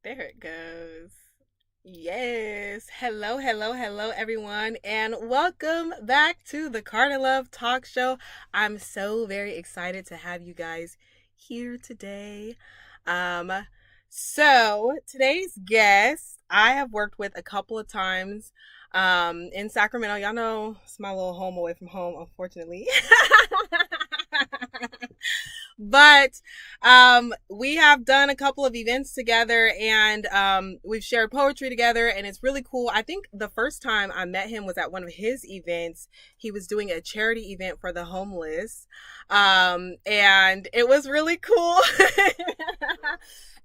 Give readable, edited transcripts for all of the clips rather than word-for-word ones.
There it goes. Yes. Hello, hello, hello, everyone, and welcome back to the Carter Love Talk Show. I'm so very excited to have you guys here today. Um, so today's guest, I have worked with a couple of times in Sacramento. Y'all know it's my little home away from home, unfortunately. But we have done a couple of events together, and we've shared poetry together, and it's really cool. I think the first time I met him was at one of his events. He was doing a charity event for the homeless, and it was really cool.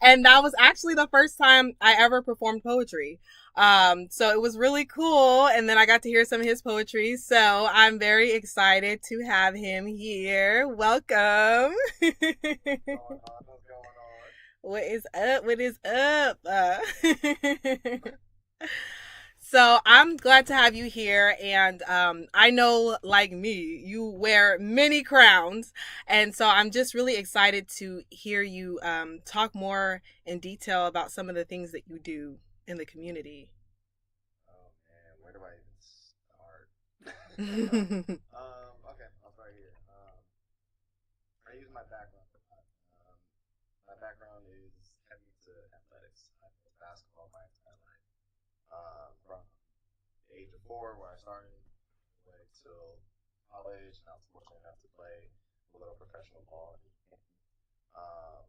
And that was actually the first time I ever performed poetry. So it was really cool. And then I got to hear some of his poetry. So I'm very excited to have him here. Welcome. Going on? What's going on? What is up? What is up? So I'm glad to have you here, and I know, like me, you wear many crowns, and so I'm just really excited to hear you talk more in detail about some of the things that you do in the community. Oh man, where do I even start? Okay, I'll start here. I use my background a lot. My background is heavy to athletics. I played basketball my entire life. From the age of 4, where I started, all the way till college, and I was fortunate enough to play a little professional ball. Um,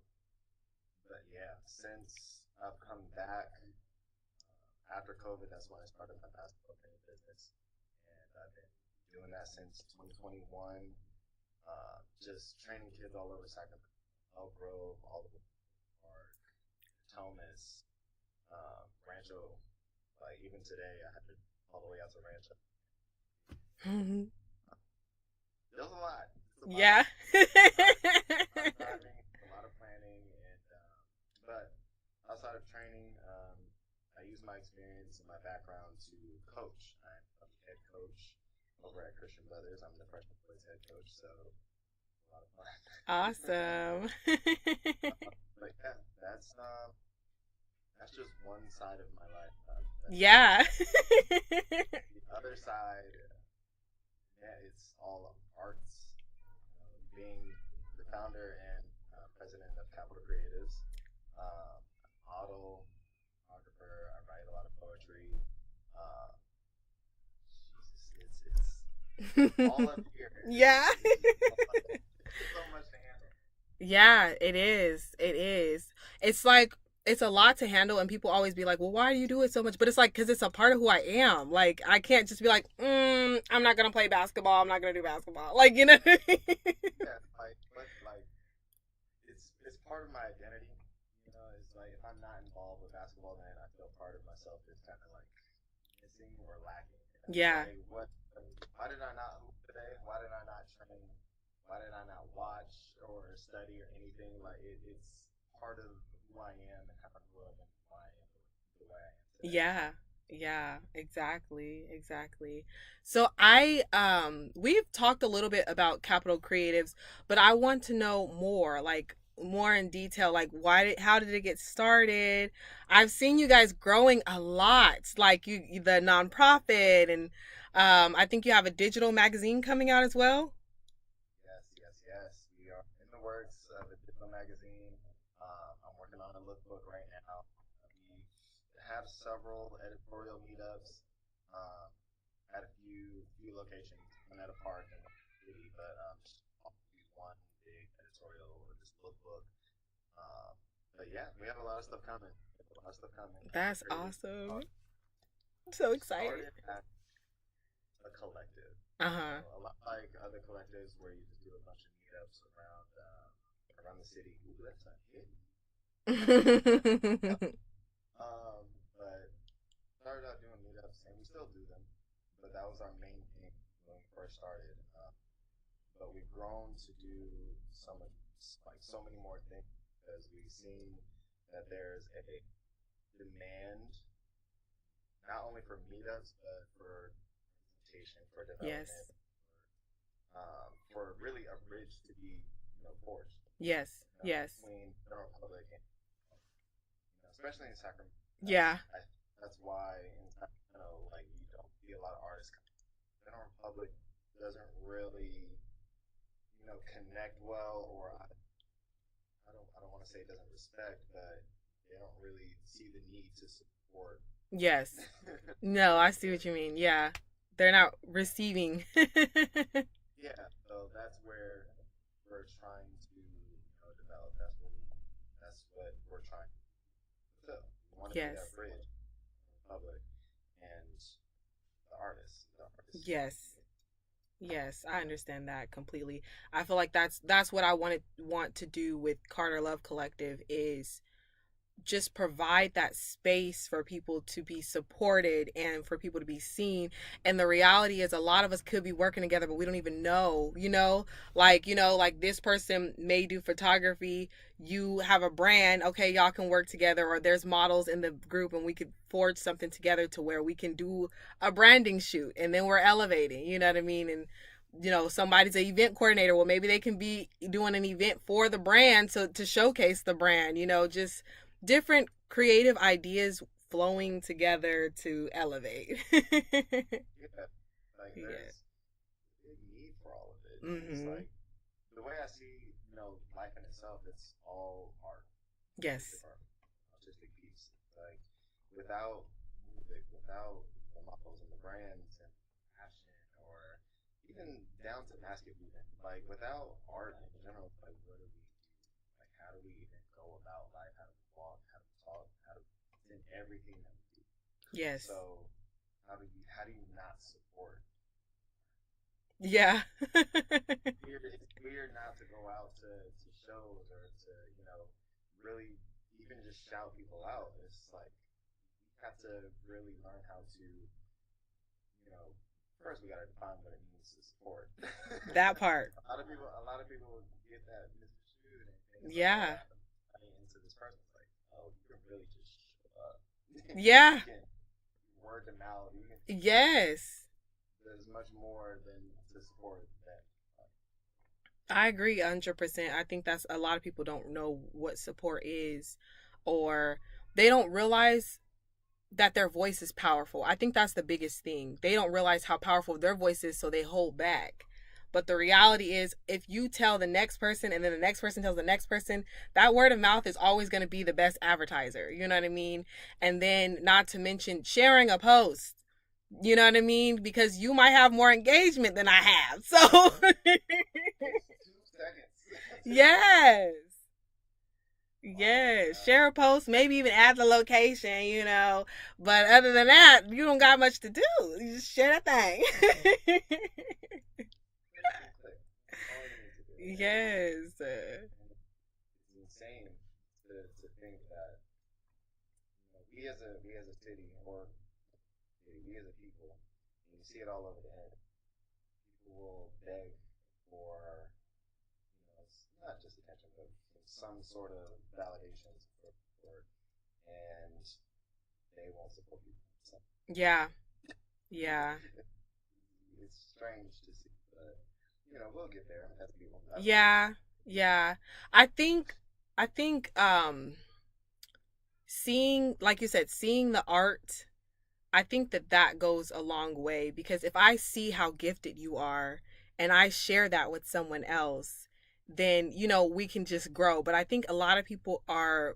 but yeah, since I've come back after COVID, that's when I started my basketball training business, and I've been doing that since 2021. Just training kids all over Sacramento, Elk Grove, all the way to Park, Thomas, Rancho. Like even today, I had to all the way out to Rancho. It was a lot. It's a lot. Yeah. A lot of driving, a lot of planning, and but outside of training, I use my experience and my background to coach. I'm the head coach over at Christian Brothers. I'm the freshman boys head coach, so a lot of fun. Awesome. But yeah, that's just one side of my life. Yeah. The other side, yeah, it's all arts. Being the founder and president of Capital Creatives, model, photographer. I write a lot of poetry. Uh, Jesus, it's all up here. Yeah. It's just it's so much to handle. Yeah, it is. It is. It's like it's a lot to handle, and people always be like, "Well, why do you do it so much?" But it's like because it's a part of who I am. Like I can't just be like, "I'm not gonna play basketball. I'm not gonna do basketball." Like you know. Yeah, like but like it's part of my identity. You know, it's like if I'm not involved with basketball, then I feel part of myself is kind of like missing or lacking. You know, it's Yeah. like what? Why did I not hoop today? Why did I not train? Why did I not watch or study or anything? Like it's part of who I am and how I grew up and who I am the way I am today. Yeah. Yeah, exactly. Exactly. So I we've talked a little bit about Capital Creatives, but I want to know more, like more in detail, like how did it get started? I've seen you guys growing a lot, like the nonprofit, and I think you have a digital magazine coming out as well. Yes, yes, yes. We are in the works of a digital magazine. I'm working on a lookbook right now. We have several editorial meetups at a few locations, one at a park in one city, but just be one big editorial or just lookbook. Um, but yeah, we have a lot of stuff coming. We have a lot of stuff coming. That's Creative awesome. I'm so excited. started as a collective. Uh-huh. A lot like other collectives where you just do a bunch of meetups around the city. Ooh, that's a hit. Yep. But started out doing meetups, and we still do them. But that was our main thing when we first started. But we've grown to do so much, like so many more things because we've seen that there's a demand not only for meetups but for presentation, for development, Yes. for really a bridge to be forged. Yes. You know, Yes. between General Public and especially in Sacramento. Yeah. That's why in Sacramento, like you don't see a lot of artists. General public doesn't really, connect well, or I don't want to say it doesn't respect, but they don't really see the need to support. Yes. No, I see what you mean. Yeah. They're not receiving. Yeah, so that's where we're trying to develop. That's what we're trying to fulfill. We want to be Yes. that bridge between the public and the artists. Yes. Yes, I understand that completely. I feel like that's what I want to do with Carter Love Collective is just provide that space for people to be supported and for people to be seen. And the reality is a lot of us could be working together but we don't even know, like this person may do photography, you have a brand, okay, y'all can work together, or there's models in the group and we could forge something together to where we can do a branding shoot and then we're elevating, you know what I mean? And somebody's an event coordinator, well maybe they can be doing an event for the brand to showcase the brand, just different creative ideas flowing together to elevate. Yeah, like Yeah. there's a big need for all of it. It's Mhm. like the way I see, life in itself, it's all art, artistic Yes. art, artistic piece. Like without music, without the models and the brands and passion, or even down to basketball, even like without art in general, like what do we do? Like how do we even go about life? How do we walk? How do we talk? How do it's in everything that we do? Yes. So how do you not support? Yeah. It's weird not to go out to shows, or to really even just shout people out. It's like we have to really learn how to first we got to define what it means to support. That part. A lot of people get that misconstrued and think it's like, oh, Yeah. I mean, into this person. It's like, oh, you can really just show up. Yeah. You can word of mouth. You can. Yes. There's much more than to support that. I agree 100%. I think that's a lot of people don't know what support is, or they don't realize that their voice is powerful. I think that's the biggest thing. They don't realize how powerful their voice is, so they hold back. But the reality is, if you tell the next person and then the next person tells the next person, that word of mouth is always going to be the best advertiser. You know what I mean? And then, not to mention, sharing a post. You know what I mean? Because you might have more engagement than I have. So, It takes 2 seconds. yes. Oh my Yes, god. share a post, maybe even add the location, But other than that, you don't got much to do. You just share that thing. Click and click. That's all you need to do. Yes. And it's insane to think that we as a city, or we as a people, and you see it all over the internet. People will beg for not just attention, but some sort of validation, support, and they won't support you. So Yeah. Yeah. it's strange to see, but we'll get there as people. I believe. Yeah. Yeah. I think I think seeing, like you said, seeing the art, I think that goes a long way, because if I see how gifted you are and I share that with someone else, then we can just grow. But I think a lot of people are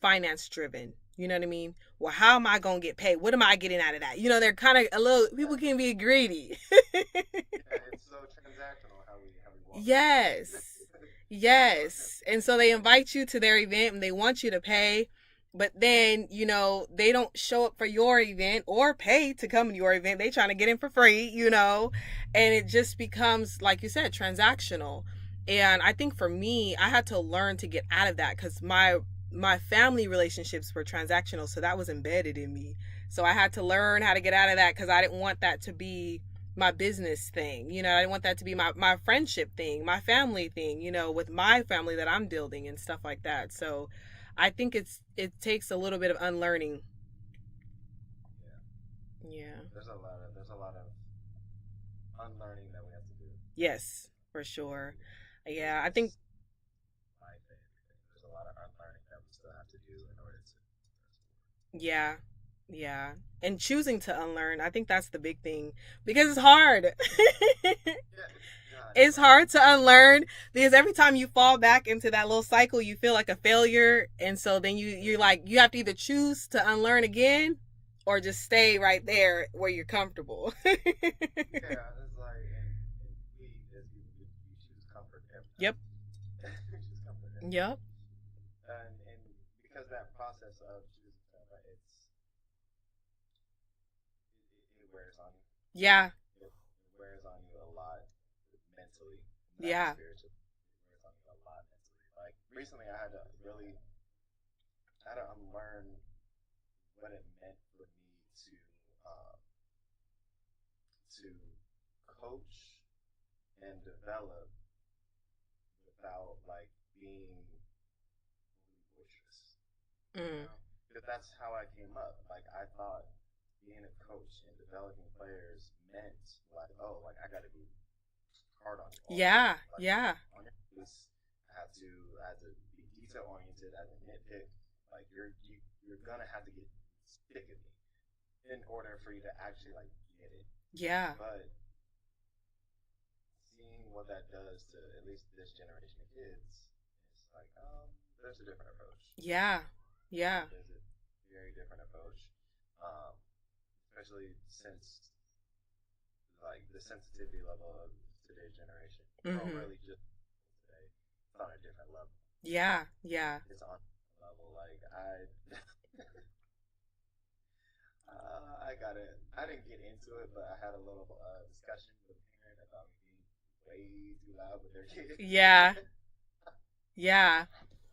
finance driven. You know what I mean? Well, how am I going to get paid? What am I getting out of that? They're kind of a little, people can be greedy. Yeah, it's so transactional how we walk in life. Yes. Yes. And so they invite you to their event and they want you to pay, but then, they don't show up for your event or pay to come to your event. They trying to get in for free, and it just becomes, like you said, transactional. And I think for me, I had to learn to get out of that, cuz my family relationships were transactional, so that was embedded in me. So I had to learn how to get out of that, cuz I didn't want that to be my business thing. I didn't want that to be my friendship thing, my family thing, with my family that I'm building and stuff like that. So I think it takes a little bit of unlearning. Yeah, Yeah. there's a lot of unlearning that we have to do. Yes, for sure. Yeah, I think Business, life, and everything. There's a lot of unlearning that we still have to do in order to Yeah. Yeah. And choosing to unlearn, I think that's the big thing because it's hard. Yeah, God, it's It's hard. hard to unlearn because every time you fall back into that little cycle, you feel like a failure. And so then you're like, you have to either choose to unlearn again or just stay right there where you're comfortable. Yeah, it's like, and we as people, we choose comfort every Yep. time. We choose comfort every time. Yep. And because that process of choosing comfort, it wears on you. Yeah. It wears on you a lot mentally, not just Yeah. spiritually. It wears on you a lot mentally. Like recently, I had to really, I had to unlearn what it meant for me um, to coach and develop without like being boisterous, you Mm. know? Because that's how I came up. Like I thought being a coach and developing players meant like, oh, like I got to be hard on you all the Yeah. time. Like Yeah. on your face, I have to be detail oriented. I have to nitpick. Like you're gonna have to get sick of me in order for you to actually like get it. Yeah. But seeing what that does to at least this generation of kids, it's like, there's a different approach. Yeah. Yeah. There's a very different approach, um, especially since like the sensitivity level of today's generation, or Mhm. really just today, it's on a different level. Yeah. Yeah. It's on a level like I got it. I didn't get into it, but I had a little discussion with a parent about me being way too loud with their kid. Yeah. Yeah.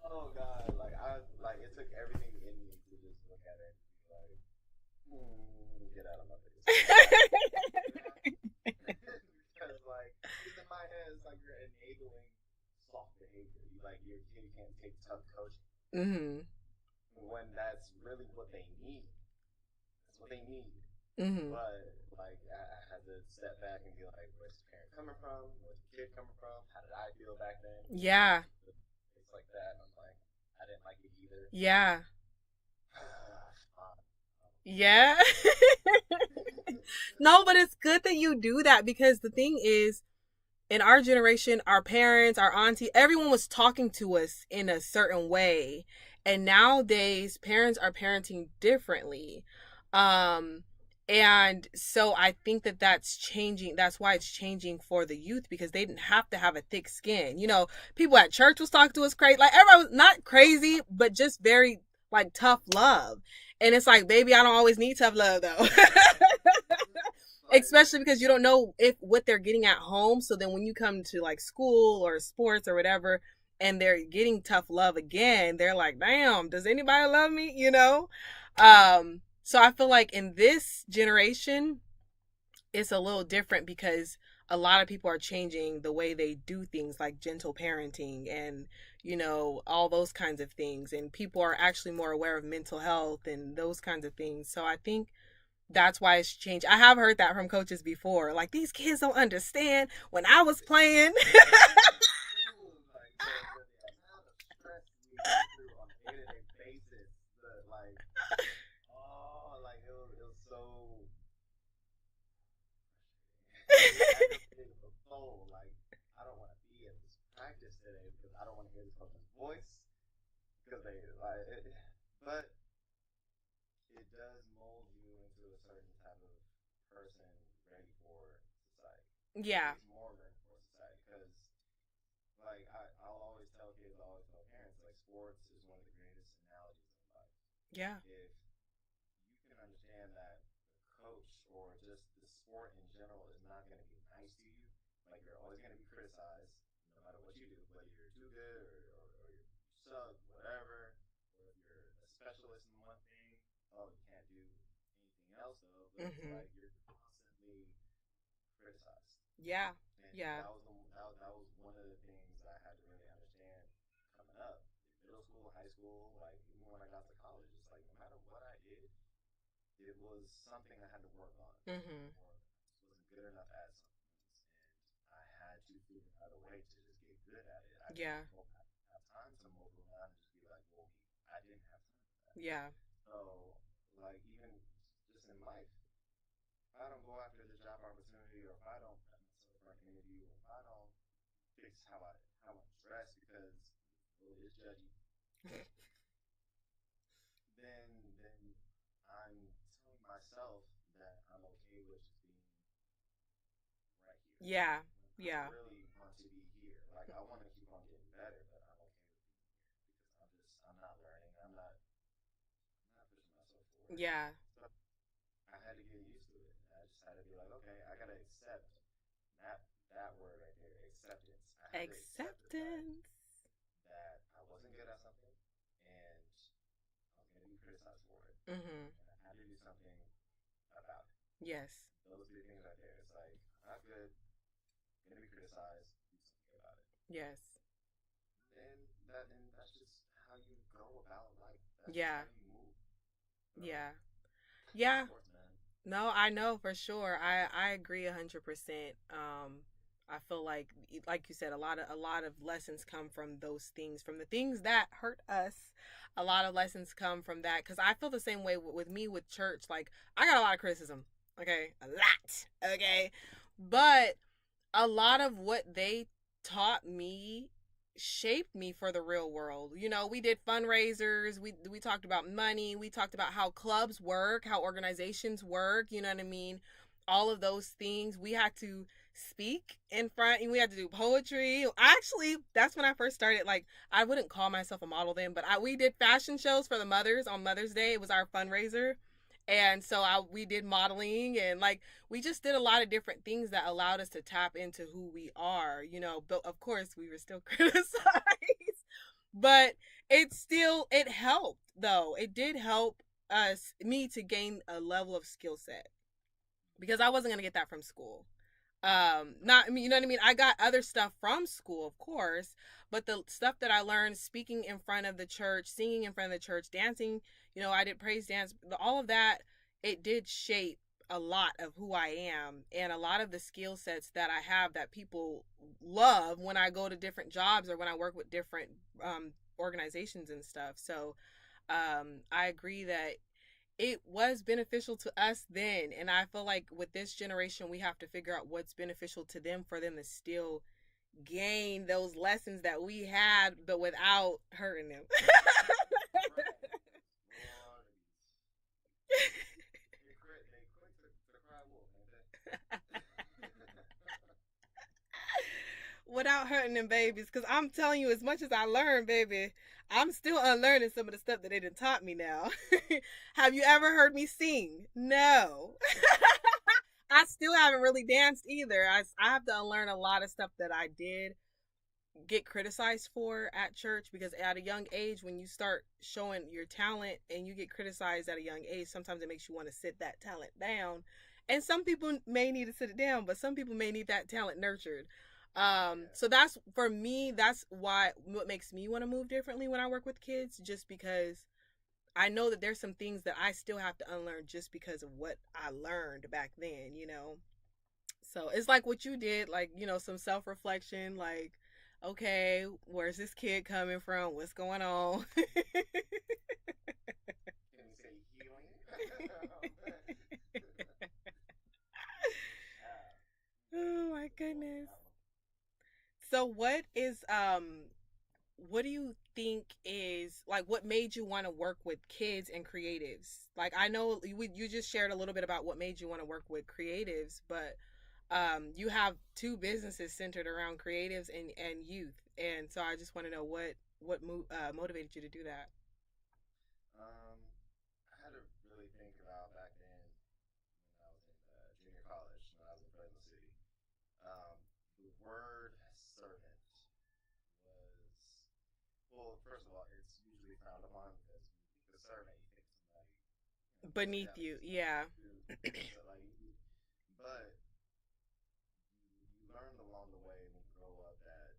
Oh God, like it took everything in me to just look at it and be like, get out of my face. You know? Because because in my head it's like you're enabling soft behavior. You like your kid can't take tough coaching Mhm. when that's really what they need. That's what they need. Mhm. But like I had to step back and be like, where's the parent coming from? Where's the kid coming from? How did I feel back then? Yeah. It's like that, and I'm like, I didn't like it either. Yeah. Yeah. No, but it's good that you do that because the thing is, in our generation, our parents, our auntie, everyone was talking to us in a certain way. And nowadays, parents are parenting differently. Um, and so I think that that's changing. That's why it's changing for the youth because they didn't have to have a thick skin. You know, people at church was talking to us crazy. Like everyone was not crazy, but just very like tough love. And it's like, baby, I don't always need tough love though. Like, Especially because you don't know if what they're getting at home. So then when you come to like school or sports or whatever and they're getting tough love again, they're like, damn, does anybody love me? You know? So I feel like in this generation it's a little different because a lot of people are changing the way they do things like gentle parenting and all those kinds of things, and people are actually more aware of mental health and those kinds of things. So I think that's why it's changed. I have heard that from coaches before. Like these kids don't understand when I was playing. like the amount of stress we go through on a day-to-day basis, like it was so it aggravated the soul. Like I don't want to be at this practice today because I don't want to hear this coach's voice because they like it, but it does mold you into a certain type of person ready for society. Yeah. It's more ready for society because I'll always tell kids, I always tell parents, like sports is one of the greatest analogies in life. Yeah. If you can understand that the coach or just the sport in general is not going to be nice to you, like you're always going to be criticized no matter what you do, whether you're too good or you suck, whatever, or if you're a specialist in one thing, oh, you can't do anything else though, but it's Mhm. like you're constantly criticized. Yeah. And Yeah. that was one of the things I had to really understand coming up, middle school, high school, like even when I got to college. It's like no matter what I did, it was something I had to work on, Mhm. or wasn't good enough at something, and I had to figure out a way to just get good at it. I Yeah. couldn't have time to mope around and just be like, well, I didn't have time for that. Yeah. So like even just in life, if I don't go after the job opportunity, or if I don't put myself for an interview, or if I don't fix how I dress because the world is judgy, then I'm telling myself that I'm okay with just being right here. Yeah. When I Yeah. really want to be here. Like I want to keep on getting better, but I'm okay with being here because I'm not learning. I'm not pushing myself forward. Yeah. So I had to get used to it. I just had to be like, okay, I gotta accept that word right there, acceptance. I had to accept the fact Acceptance. that I wasn't good at something and I was gonna be criticized for it. Mhm. And I had to do something about it. Yes. Those two things right there. It's like I'm not good, gonna be criticized, do something about it. Yes. And that's just how you go about life. That's just Yeah. how you move. So Yeah. Yeah. sports, man. No, I know for sure. I agree 100%. I feel like you said, a lot of lessons come from those things, from the things that hurt us. A lot of lessons come from that because I feel the same way with me with church. Like I got a lot of criticism. Okay, a lot. Okay, but a lot of what they taught me shaped me for the real world. You know, we did fundraisers, we talked about money, we talked about how clubs work, how organizations work, you know what I mean? All of those things. We had to speak in front and we had to do poetry. Actually, that's when I first started. Like, I wouldn't call myself a model then, but we did fashion shows for the mothers on Mother's Day. It was our fundraiser. And so we did modeling and like we just did a lot of different things that allowed us to tap into who we are, you know, but of course we were still criticized. But it helped though. It did help me to gain a level of skill set because I wasn't going to get that from school. Not, I mean, you know what I mean? I got other stuff from school, of course, but the stuff that I learned speaking in front of the church, singing in front of the church, dancing, you know, I did praise dance, all of that, it did shape a lot of who I am and a lot of the skill sets that I have that people love when I go to different jobs or when I work with different organizations and stuff. So I agree that it was beneficial to us then. And I feel like with this generation, we have to figure out what's beneficial to them for them to still gain those lessons that we had, but without hurting them. Right. Lord, they quick to cry wolf, ain't they? Without hurting them babies. Because I'm telling you, as much as I learned, baby, I'm still unlearning some of the stuff that they done taught me now. Have you ever heard me sing? No. I still haven't really danced either. I have to unlearn a lot of stuff that I did get criticized for at church because at a young age when you start showing your talent and you get criticized at a young age, sometimes it makes you want to sit that talent down, and some people may need to sit it down, but some people may need that talent nurtured. Yeah. So that's for me, that's why what makes me want to move differently when I work with kids, just because I know that there's some things that I still have to unlearn just because of what I learned back then, you know. So it's like what you did, like, you know, some self reflection, like, okay, where's this kid coming from? What's going on? Can we say healing? Yeah. Oh my Good one on goodness. that one. So what do you think is like what made you want to work with kids and creatives? Like I know you just shared a little bit about what made you want to work with creatives, but you have two businesses centered around creatives and youth, and so I just want to know what motivated you to do that. I had to really think about back then when I was in junior college, when I was in Fresno City. The word servant was, well, first of all, it's usually frowned upon because when you think of servant, you think of somebody, below Beneath deck, you, somebody yeah. so like, but you learn along the way when you grow up that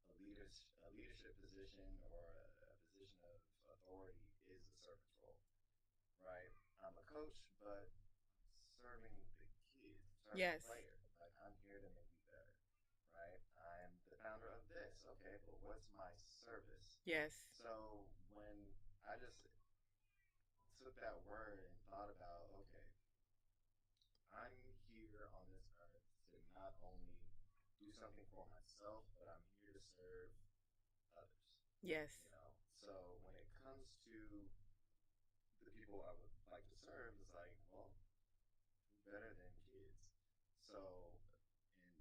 a leadership position or a position of authority is a servant's role, right? I'm a coach, but I'm serving the kids, I'm serving the Yes. player. Like I'm here to make you better, right? I'm the founder of this. Okay, but what's my service? Yes. So when I just took that word and thought about, okay, I'm here on this earth to not only do something for myself, but I'm here to serve others. Yes. So when it comes to the people I would like to serve, it's like, well, who better than kids? So in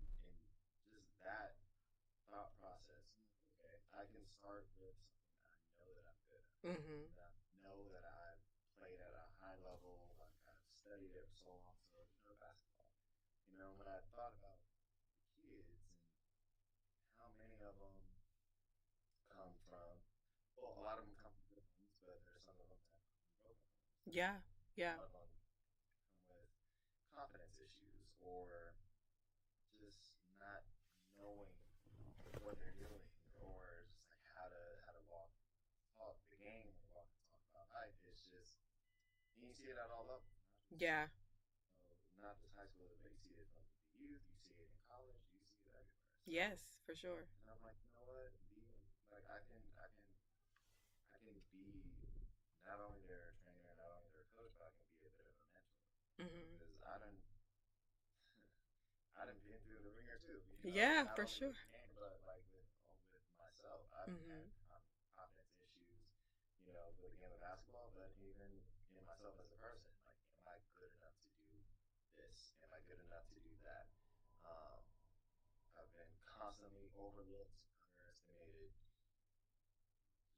just that thought process, okay, I can start with something I know that I'm good at. Mm-hmm. That I know that I've played at a high level, like I've studied it for so long, so basketball. When I thought about the kids and how many of them come from, well, a lot of them come from good homes, but there's some of them that come from broken homes. Yeah. A Yeah. lot of them come with confidence issues or just not knowing what they're doing or just like how to walk talk the game or walk and talk about life. It's just you see it at all levels, Yeah. not just high school, but you see it from the youth, you see it in college, you see it everywhere. So, Yes, for sure. and I'm like, you know what? Being like I can be not only their trainer, not only their coach, but I can be a bit of a mentor Mm-hmm. because I done been through the ringer too. Yeah, Not for only sure. with the game, but like with myself. I've had Mm-hmm. confidence issues, with the game of basketball, but even in myself as a person. Like, am I good enough to do this? Am I good enough to do that? Um, I've been constantly overlooked, underestimated,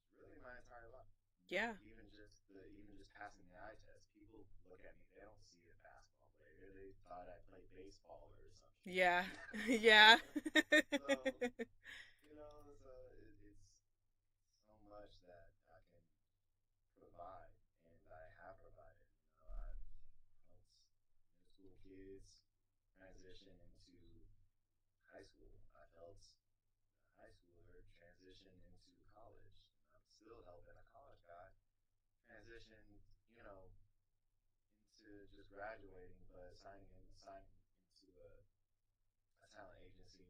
just really my entire life. Yeah. Even just passing the eye test, people look at me. They don't see a basketball player. They thought I played baseball or some shit. Yeah. Yeah. So it's so much that I can provide, and I have provided. I've helped middle school kids transition into high school. I've helped a high schooler transition into college. I'm still helping a college guy transition, into just graduating, but signing into a talent agency,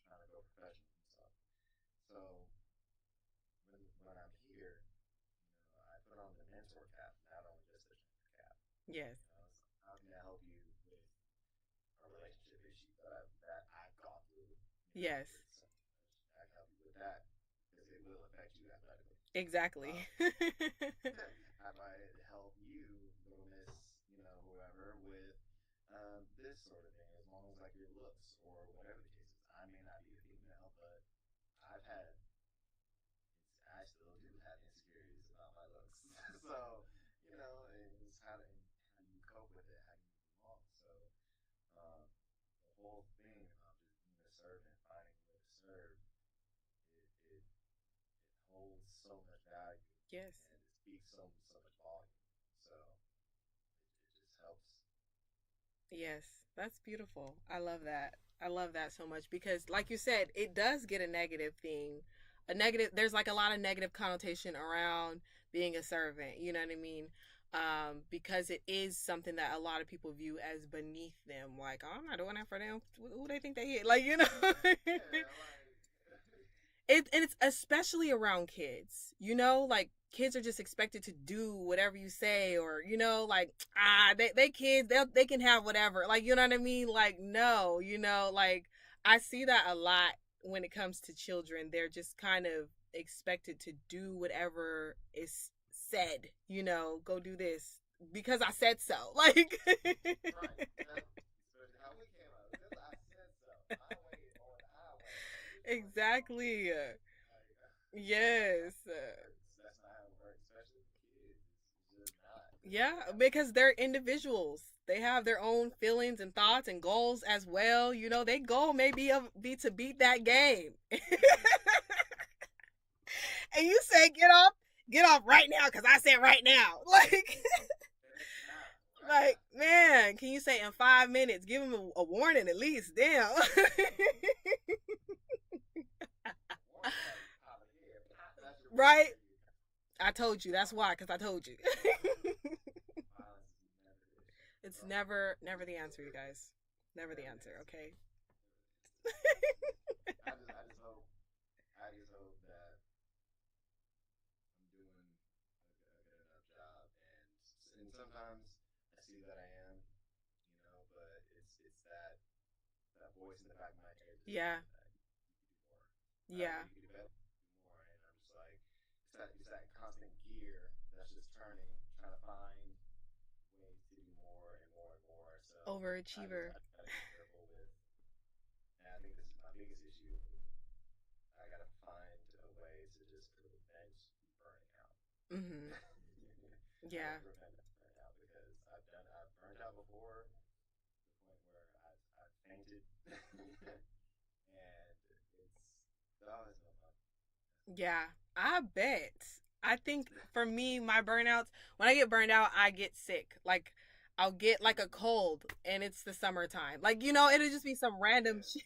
trying to go professional and stuff. So when I'm here, I put on the mentor cap, not only just the trainer cap. Yes. So how can I help you with a relationship issue that I've gone through, Yes. with someone else? I can help you with that because it will affect you athletically. Exactly. I might help you, little miss, whoever, with this sort of thing, as long as like your looks or whatever the case is. I may not be a female, but I've had I still do have insecurities about my looks. So, it's how do you cope with it? How do you move along? So, um, the whole thing about just being a servant, finding a way to serve, it holds so much value Yes. and it speaks so much volume. So, it just helps. Yes. That's beautiful. I love that. I love that so much because like you said, it does get a negative thing. There's like a lot of negative connotation around being a servant, you know what I mean? Because it is something that a lot of people view as beneath them. Like, oh, I'm not doing that for them. Who they think they hit? Like, Yeah, like, And it's especially around kids, like kids are just expected to do whatever you say, or like they kids, they can have whatever, like, you know what I mean, like, no, like, I see that a lot when it comes to children. They're just kind of expected to do whatever is said, go do this because I said so, like. right. That's especially how we came out. Because I said so. My way or the highway. Which one you gonna pick? Exactly. Like, Yes. that's not how it works, especially with kids. It's just not. Because they Yeah, have their because they're individuals. They have their own feelings and thoughts and goals as well. Their goal may be to beat that game. And you say, get off right now because I said right now. Like, and it's not right like, now. man, can you say in 5 minutes? Give them a warning at least. Damn. Warning, like pop a head. That's your warning Right? for you. I told you. That's why, because I told you. Violence is never the issue. It's So, never the answer, you guys. Never the never the answer, answer. okay? So, I just hope that I'm doing a good enough job and voice in the back of my head just Yeah. saying that you could do more. Yeah. You could do better, do more. And I'm just like, it's that constant gear that's just turning, trying to find ways to do more and more and more. So Overachiever. I just gotta be careful with, and I think this is my biggest issue. I gotta find a way to just prevent burning out. Mhm. I Yeah. gotta prevent that burnout because I've burned out before to the point where I've fainted, and it's no fun. Yeah. I bet. I think for me, my burnouts, when I get burned out, I get sick. Like I'll get like a cold and it's the summertime. Like, it'll just be some random Yeah. shit.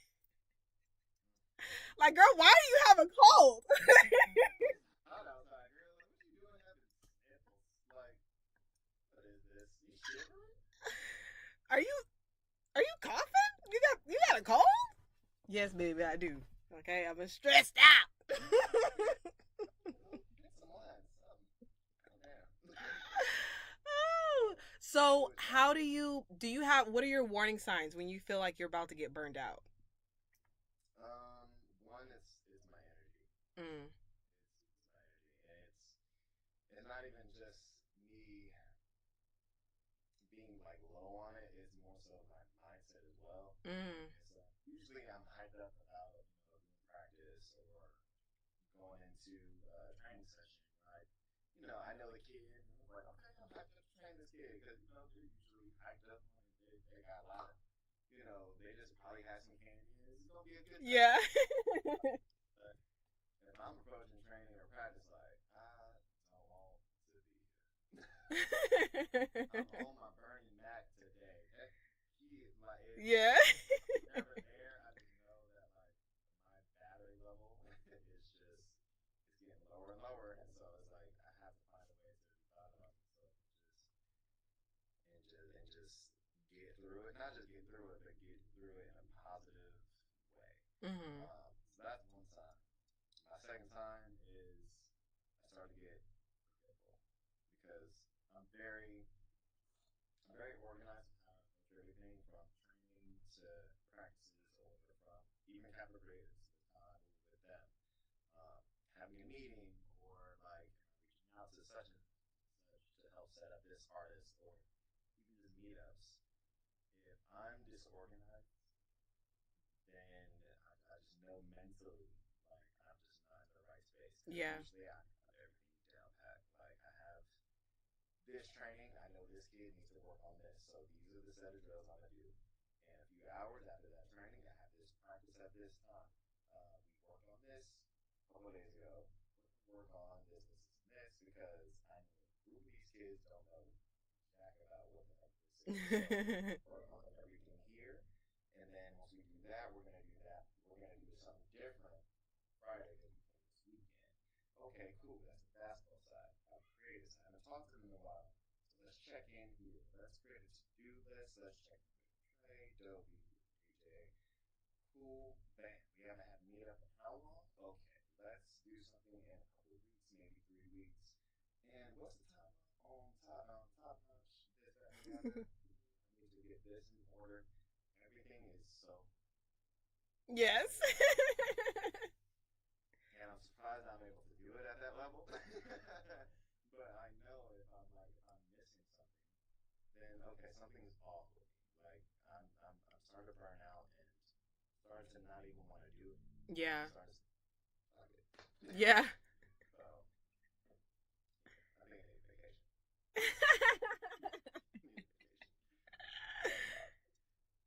Like, girl, why do you have a cold? It's hot outside, girl. Like, what you doing having sniffles? Like, what is this? You shivering? Are you are you coughing? You got a cold? Yes, baby, I do. Okay, I'm stressed out. Get some wine, something. Calm down. Oh, so how do you have what are your warning signs when you feel like you're about to get burned out? One is my energy. Mm. It's my energy, and it's not even just me being like low on it. It's more so my mindset as well. Mm. It's usually I'm hyped up about doing practice or going into a training session. I know the kid. And I'm like, okay, I'm hyped up to train this kid because they're usually hyped up. They got a lot of, they just probably had some candy. And this is gonna be a good time. Yeah. But if I'm approaching training or practice, like I don't want to be here. I'm on my burning mat today. That kid, like Yeah. it's never there. I just know that like my battery level is just it's getting lower and lower, and so it's like I have to find a way to revive myself and just get through it. Not just get through it, but get through it in a positive way. Mhm. So that's one sign. My second sign is I start to get forgetful because I'm very organized with how I approach everything from training to practices or from even capital creators with how I move with them. Having a meeting or like reaching out to such and such to help set up this artist or even just meetups. If I'm disorganized, then I just know mentally like I'm just not in the right space because Yeah. usually I have everything down pat. Like I have this training, I know this kid needs to work on this. So these are the set of drills I'm gonna do. And a few hours after that training, I have this practice at this time. We worked on this a couple of days ago. We're gonna work on this because I know a group of these kids don't know jack about what the heck this is. So work on everything here. And then once we do that, we're gonna do that. We're gonna do something different Friday that we play this weekend. Okay, cool. That's the basketball side. I've created this. I haven't talked to them in a while. So let's check in here. Let's create a to-do list. Let's check in with Trey, Dobie, AJ. Cool. Bam. We haven't had a meetup in how long? Okay. Let's do something in a couple of weeks, maybe 3 weeks. And what's the time on top notch? This, that, and the other. I need to get this in order. Everything is so Yes. organized. And I'm surprised I'm able to do it at that level. But I know if I'm missing something, then okay, something is off with me. Like I'm starting to burn out and starting to not even want to do it. I'm Yeah. starting to fuck it. Yeah. So yeah, I think I need a vacation. I need a vacation. That's about it.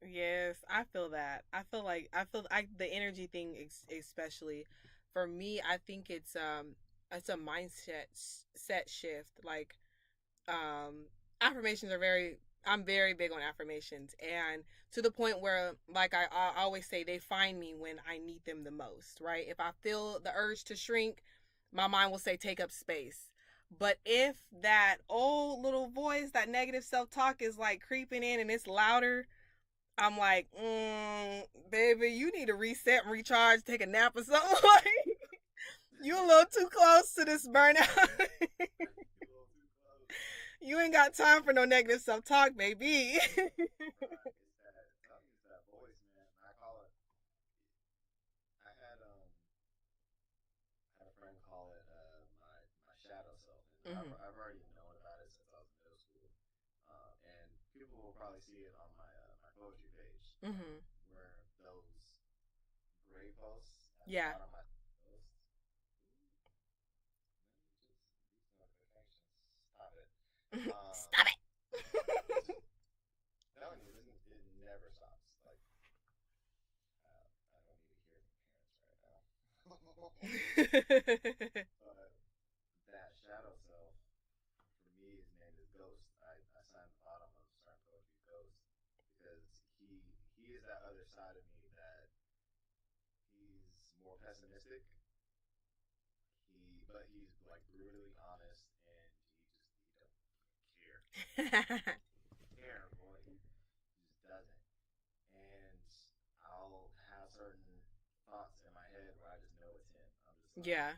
Yes, I feel that. I feel the energy thing especially for me, I think it's a mindset set shift. Like affirmations are very I'm very big on affirmations and to the point where like I always say they find me when I need them the most, right? If I feel the urge to shrink, my mind will say take up space. But if that old little voice, that negative self-talk is like creeping in and it's louder, I'm like, baby, you need to reset and recharge, take a nap or something. Like, you a little too close to this burnout. You're a little too close. You ain't got time for no negative self talk, baby. Right. It's that voice, man. I call people will probably see it on my poetry page, Mm-hmm. where those gray posts at the Yeah. bottom of my posts. These notifications. Stop it. Stop Just telling you, it never stops. Like, I don't need to hear from parents right now. it. But that shadow self, for me, his name is Ghost. I signed the bottom of Start Poetry Ghost because he is that other side of me that he's more pessimistic. But he's like brutally honest, and he don't care. Care, boy. He just doesn't. And I'll have certain thoughts in my head where I just know it's him. I'm just like, Yeah.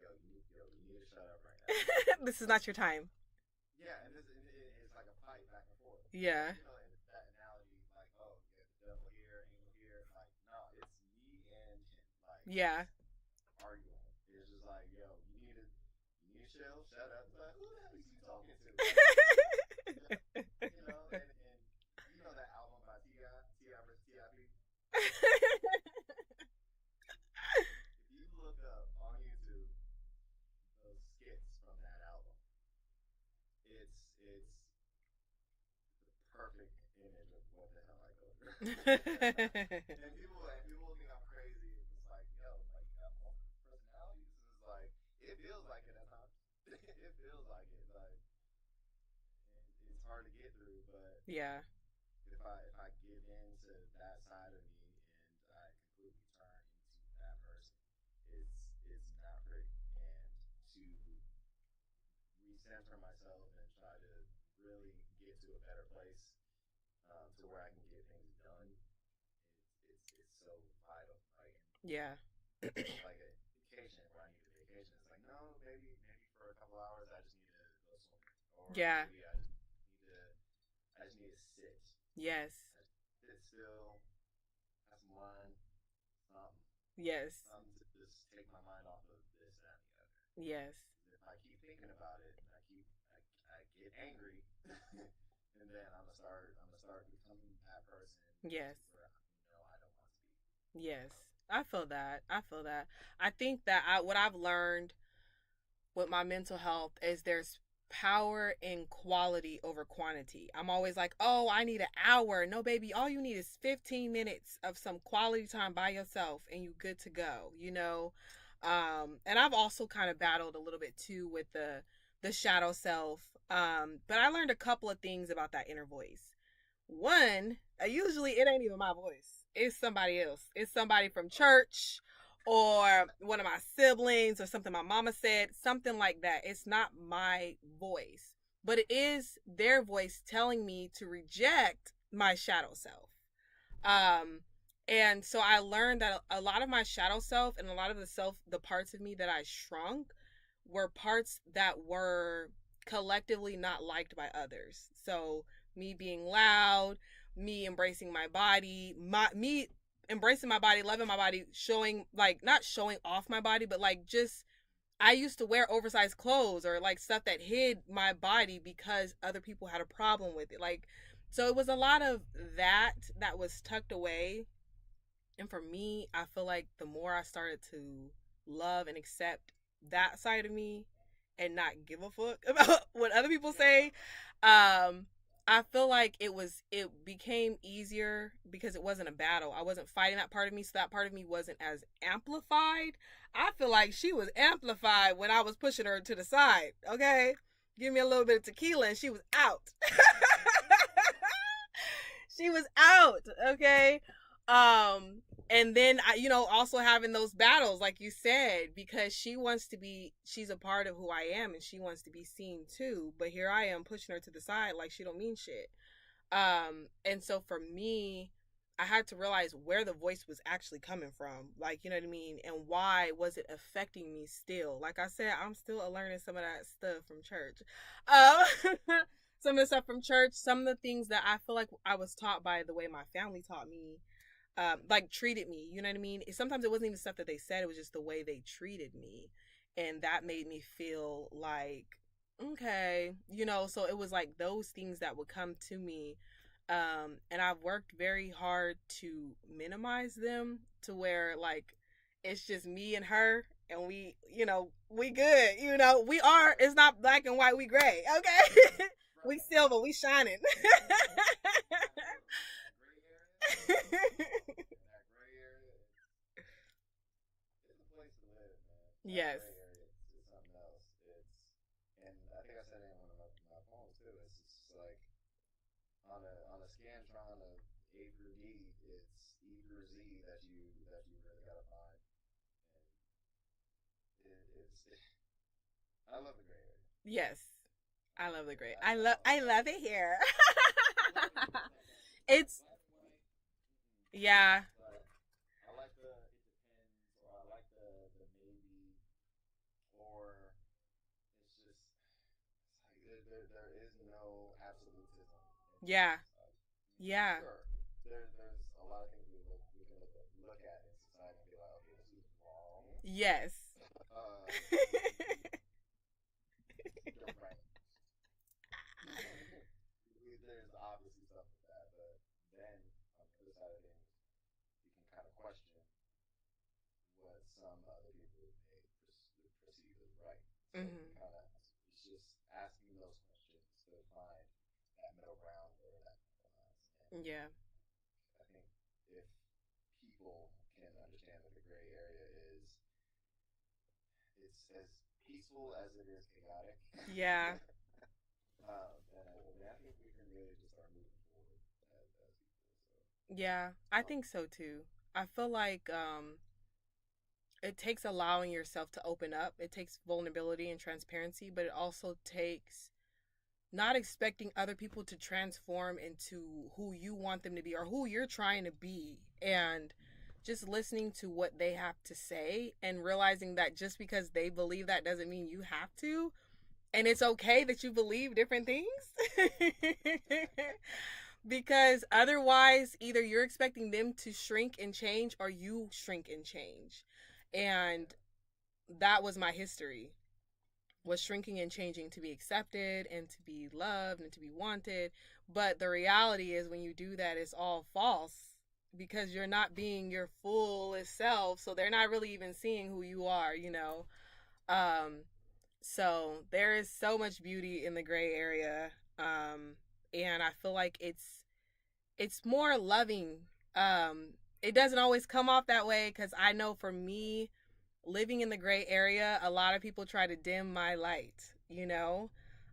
you need to shut up right now. This is not your time. Yeah, and it's like a fight back and forth. Yeah. You know, and that analogy, like, oh, you have the devil here, angel here. Like, no, it's me and him. Like, Yeah. arguing. It's just like, yo, you need to chill, shut up. Like, who the hell is you talking to? You know, and you know that album by T.I. versus T.I.P. If you look up on YouTube those skits from that album, it's the perfect image of what the hell I go through. and people think I'm crazy. It's like, yo, like you got multiple personalities. It's like it feels like it at times. It feels like it. Like it's hard to get through, but Yeah. if I give in to that side of me and I completely turn into that person, it's not pretty. And to recenter myself and try to really get to a better place, to where I can get things done, it's so vital. Like Yeah. like a vacation where I need a vacation. It's like no, maybe for a couple hours I just need to go swimming, or Yeah. maybe I just need to sit. Yes. Sit still, have some wine, something. Yes. Something to just take my mind off of this, that, and the other. Yes. If I keep thinking about it, and I get angry, and then I'm gonna start becoming that person. Yes. Where I don't want to be. Yes. I feel that. I think that what I've learned with my mental health is there's power in quality over quantity. I'm always like, oh, I need an hour. No, baby, all you need is 15 minutes of some quality time by yourself and you good to go, you know? And I've also kind of battled a little bit too with the shadow self. But I learned a couple of things about that inner voice. One, usually it ain't even my voice. It's somebody else. It's somebody from church or one of my siblings or something my mama said, something like that. It's not my voice, but it is their voice telling me to reject my shadow self. Um, and so I learned that a lot of my shadow self and a lot of the parts of me that I shrunk were parts that were collectively not liked by others. So me being loud, me embracing my body, me embracing my body, loving my body, showing like not showing off my body, but like just I used to wear oversized clothes or like stuff that hid my body because other people had a problem with it. Like so it was a lot of that was tucked away. And for me, I feel like the more I started to love and accept that side of me and not give a fuck about what other people say, I feel like it became easier because it wasn't a battle. I wasn't fighting that part of me, so that part of me wasn't as amplified. I feel like she was amplified when I was pushing her to the side. Okay, give me a little bit of tequila and she was out. She was out. Okay. And then also having those battles like you said, because she's a part of who I am and she wants to be seen too, but here I am pushing her to the side like she don't mean shit. And so for me, I had to realize where the voice was actually coming from, like, you know what I mean, and why was it affecting me still. Like I said, I'm still learning some of that stuff from church. Some of the stuff from church, some of the things that I feel like I was taught by the way my family taught me, like treated me, you know what I mean? Sometimes it wasn't even stuff that they said, it was just the way they treated me. And that made me feel like Okay. So it was like those things that would come to me. And I've worked very hard to minimize them to where like it's just me and her and we good. We are, it's not black and white, we gray. Okay. We Right. silver, we shining. In that gray area, in that gray area, it's a place to live, man. That Yes. gray area is something else. And I think I said it in one of my poems too. It's just like on a scantron of A through D, it's E through Z that you really gotta find. And I love the gray area. Yes. I love the I gray. I, I I love don't I love it here. I love it here. It's Black and white. Mm-mm. yeah. But I like the it depends, or I like the maybe, or it's just it's like there is no absolutism in Yeah. things. Like, Yeah. sure, there's a lot of things we can look at in society and be like, okay, this is wrong. Yes. You're right. There's obviously stuff with that, but then on the other side of things, you can kind of question what some other people may perceive as right. So you Mhm. kind of it's just asking those questions to find that middle ground or that compromise. And Yeah. I think if people can understand that the gray area is it's as peaceful as it is chaotic, Yeah. then I think we can really just start moving forward as people. Yeah. I So, think so too. I feel like it takes allowing yourself to open up. It takes vulnerability and transparency, but it also takes not expecting other people to transform into who you want them to be or who you're trying to be, and just listening to what they have to say and realizing that just because they believe that doesn't mean you have to, and it's okay that you believe different things. Because otherwise either you're expecting them to shrink and change or you shrink and change. And that was my history, was shrinking and changing to be accepted and to be loved and to be wanted. But the reality is when you do that, it's all false because you're not being your fullest self. So they're not really even seeing who you are. Um, so there is so much beauty in the gray area. And I feel like it's more loving. It doesn't always come off that way because I know for me, living in the gray area, a lot of people try to dim my light.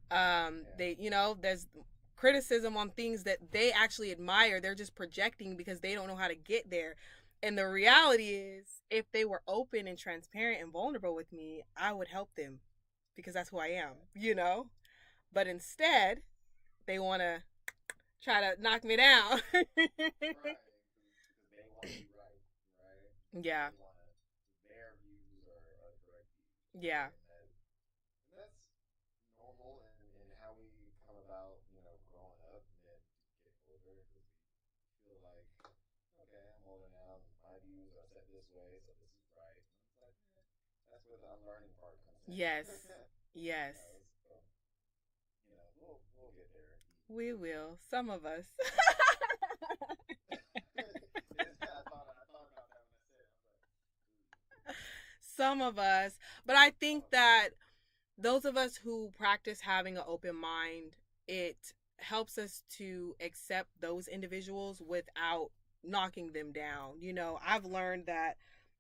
yeah, There's criticism on things that they actually admire. They're just projecting because they don't know how to get there. And the reality is, if they were open and transparent and vulnerable with me, I would help them because that's who I am. But instead, they want to try to knock me down. right. Because they want to be right, right? Yeah. They want to their views are the correct views, right? Yeah. And that's normal in how we come about, growing up and then getting older because we feel like, okay, I'm older now, and my views are set this way, so this is right. And it's like, that's where the unlearning part comes in. Yes. Yes. So, we'll get there. We will. Some of us. I thought about that when I said it. I was like, Some of us. But I think that those of us who practice having an open mind, it helps us to accept those individuals without knocking them down. I've learned that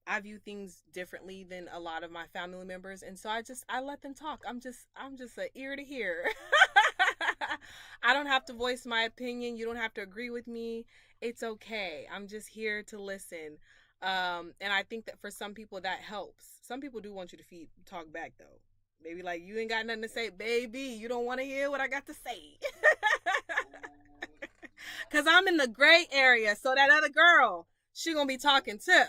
I view things differently than a lot of my family members, and so I let them talk. I'm just an ear to hear. I don't have to right, voice my opinion. You don't have to agree with me. It's okay. I'm just here to listen. And I think that for some people that helps. Some people do want you to talk back though. Maybe like you ain't got nothing to say, yeah. baby. You don't want to hear what I got to say. Ooh, Cause I'm in the gray area, so that other girl, she gonna be talking too,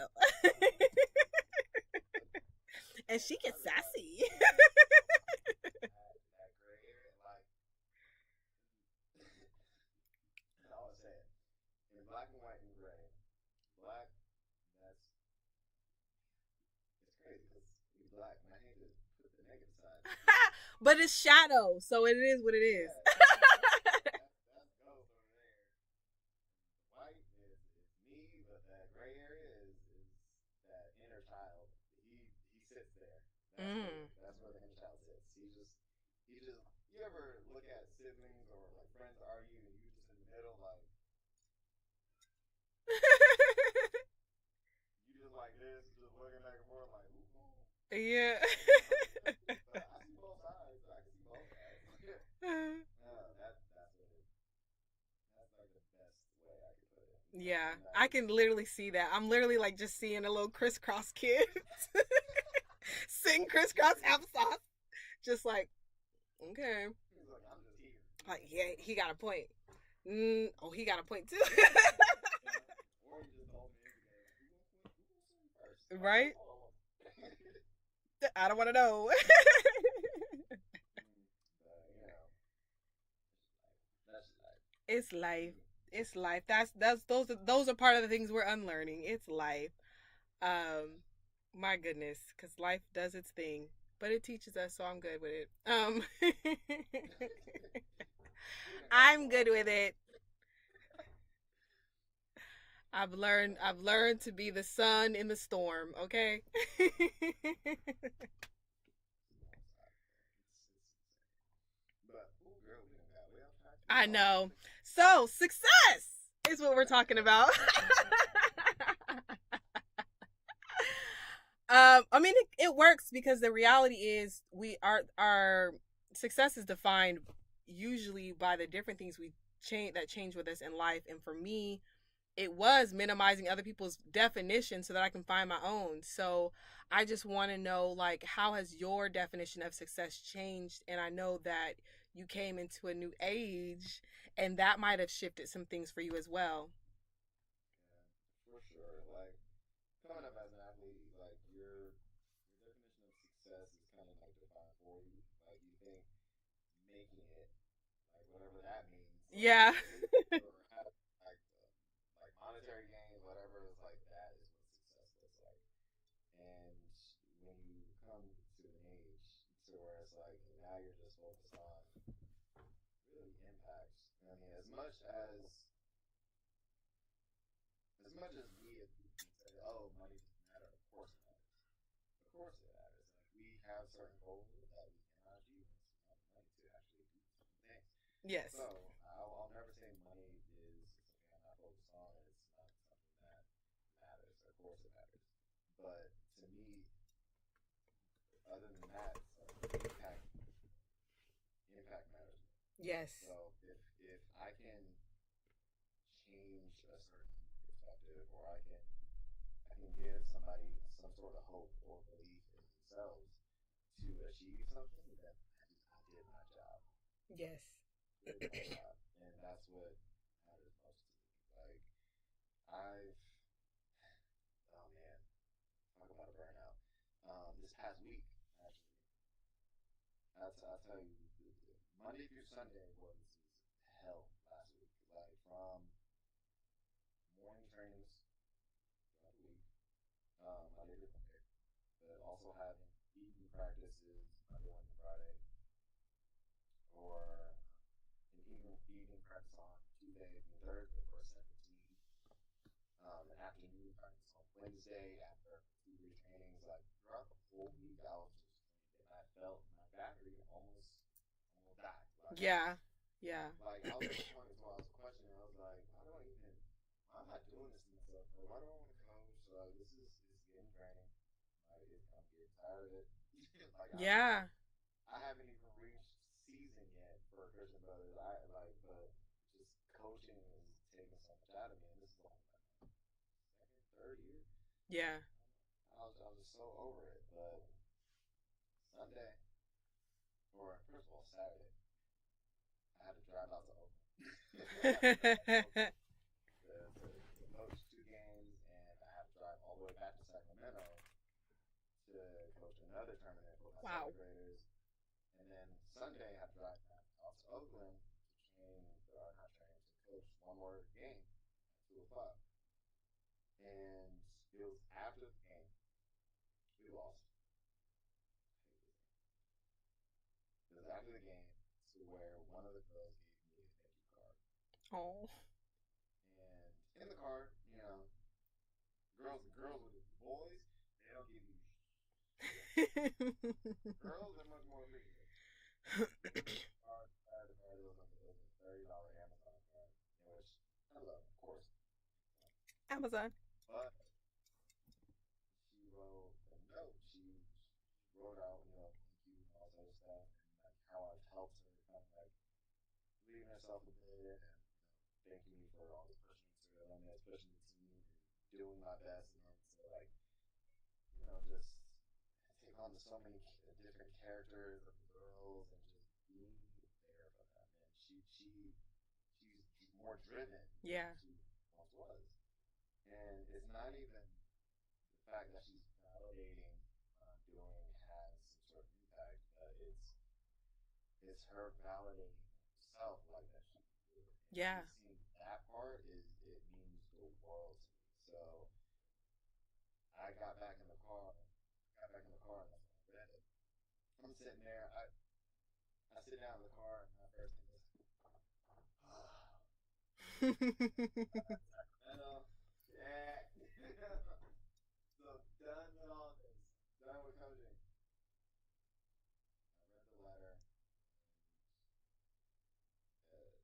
and she I gets live by sassy. that gray area. Like, I was saying, in black and white and gray, black, that's, it's crazy because we black, and I hate to put the negative side to it. But it's shadow, so it is what it is. Yeah, that's ghost over there. The white is me, but that gray area is that inner child. He sits there. Mm. That's where the inner child sits. He just you ever look at siblings or like friends argue and you just in the middle like you just like this, just looking back and forth like ooh. Yeah. But I see both sides. I can see both sides. That's what it. That's like the best way I could put it. Yeah, And that I is can literally see that. I'm literally like just seeing a little crisscross kid sing crisscross applesauce. Just like, okay. he's like I'm just here. Like, yeah, he got a point. Oh, he got a point too. Or you just don't man together. Who gonna first? Right? Oh. I don't want to know. But you know, that's life. It's life. It's life. That's those are part of the things we're unlearning. It's life. Um, my goodness, because life does its thing, but it teaches us, so I'm good with it. I'm good with it. I've learned to be the sun in the storm, okay? But oh girl, we done got way off track. I know. So, success is what we're talking about. I mean, it works because the reality is our success is defined usually by the different things we change with us in life. And for me, it was minimizing other people's definition so that I can find my own. So I just want to know, like, how has your definition of success changed? And I know that you came into a new age, and that might have shifted some things for you as well. Yeah, for sure. Like coming up as an athlete, like your definition of success is kind of like defined for you. Like you think making it, like whatever that means, Yeah. or have like monetary gains, whatever is like that is what success looks like. And when you come to an age to where it's like now you're just focused on really impacts. I mean, as much as we as people can say, oh, money doesn't matter. Of course it matters. Of course it matters. Like we have certain goals that we cannot achieve unless we have money to actually do certain things. Yes. So I'll never say money is something I'm not focused on. It's not something that matters. Of course it matters. But to me, other than that, it's like impact matters. Yes. So if I can change a certain perspective, or I can give somebody some sort of hope or belief in themselves to achieve something, then I did my job. Yes. Did my job, and that's what matters most to me. Like I've, oh man, talk about a burnout. This past week, actually, I'll tell you, Monday through Sunday was hell last week. Like from morning trainings throughout the week, Monday through Monday, but also having evening practices Monday, Wednesday, Friday, or an evening practice on Tuesday and Thursday for a separate team, an afternoon practice on Wednesday after 2 3 trainings. Like throughout the whole week, I was just and I felt my battery almost died. Yeah. Yeah. Like I was at the point where I was questioning. I was like, how do I even? Why am I doing this to myself? Like, why do I want to coach? Like this is getting draining. Like I'm getting tired of it. like Yeah. I haven't even reached season yet for Christian Brothers. But just coaching is taking so much out of me, and this is only like my second, third year. Yeah. I was just so over it. But Sunday, or first of all Saturday, I had to drive out to Oakland. I had to drive out to Oakland to coach 2 games, and I had to drive all the way back to Sacramento to coach another tournament with my Wow. seventh graders. And then Sunday, I had to drive back out to Oakland to train, or not train, to coach one more game at 2 o'clock. And it was after the game. We lost. I hate this game. after the game to where one of the girls gave me a thank you card, Oh. and in the card, girls with it. Boys, they don't give you shit. Girls are much more appreciative. Card, it was like it was a $30 Amazon card, in which I love, of course. Amazon. But she wrote a note. She wrote out, thank you and all that stuff, and like how I've helped her, kind of like leaving herself a bit, and thanking me for always pushing me through. I mean, it's pushing the team and doing my best, and then to like, just take on to so many different characters of the girls and just being there for them. And she's more driven than Yeah. she once was. And it's not even the fact that she's validating doing has some sort of impact, but it's her validating herself like that she can do it. And Yeah. me seeing that part it means the world to me. So I got back in the car. Got back in the car and that's when I read it. I'm sitting there. I sit down in the car and my first thing is, Sacramento, yeah. So done with all this. Done with coaching. I read the letter and a couple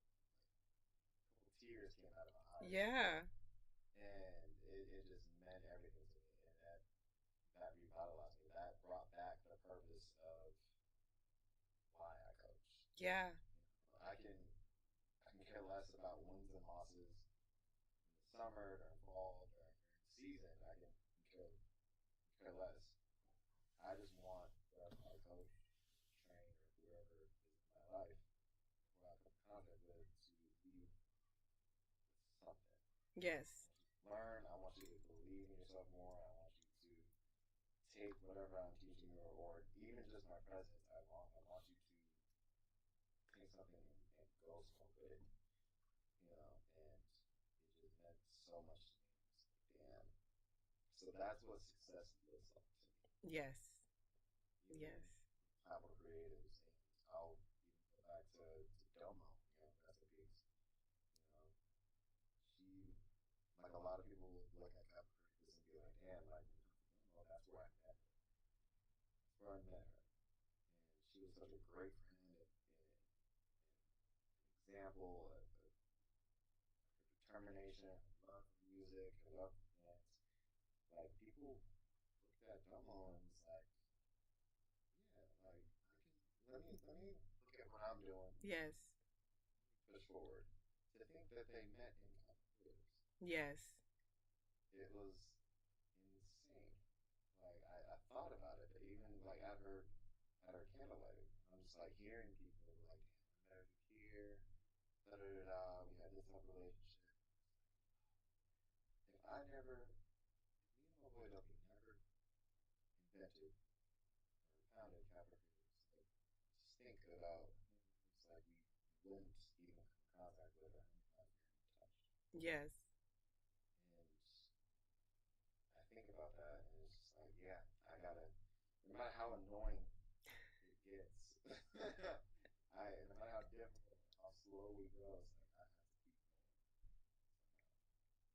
tears came out of my eyes. Yeah. And it just meant everything to me. And that revitalized me. That brought back the purpose of why I coach. Yeah. I can care less about wins and losses in the summer, during fall, during the season. I can care less. I just want my coach, trainer, whoever is in my life, who I come in contact with, to leave with something. Yes. Learn. I want you to believe in yourself more. I want you to take whatever I'm teaching you, or even just my presence. I want you to take something and go somewhere with it. And it just meant so much to me. It's like, damn. So that's what success looks like to me. Yes. Even Yes. Capital Creatives, and I'll even go back to Domo. That's a piece. You know, she, like a lot of people look at Capital Creatives and be like, damn, like, Domo, that's where I met her. That's where I met her. And she was such a great friend and an example of her determination, her love for music, her love for dance. Like, people looked at Domo and was like, yeah, like, I can, let me look at what I'm doing, Yes. push forward. To think that they met in computers, Yes. it was insane. Like I thought about it, even like at her candlelight, I'm just like hearing people like, damn, I met her here, da da da da. We had this type of relationship. If I never, if me and my boy Duffy never invented or founded Capra Creators, like just think about it's like we wouldn't even come in contact with her, how many lives we haven't touched. Yes. And I think about that, and it's just like, yeah, I gotta. No matter how annoying it gets, no matter how difficult, how slow we go, it's like I have to keep going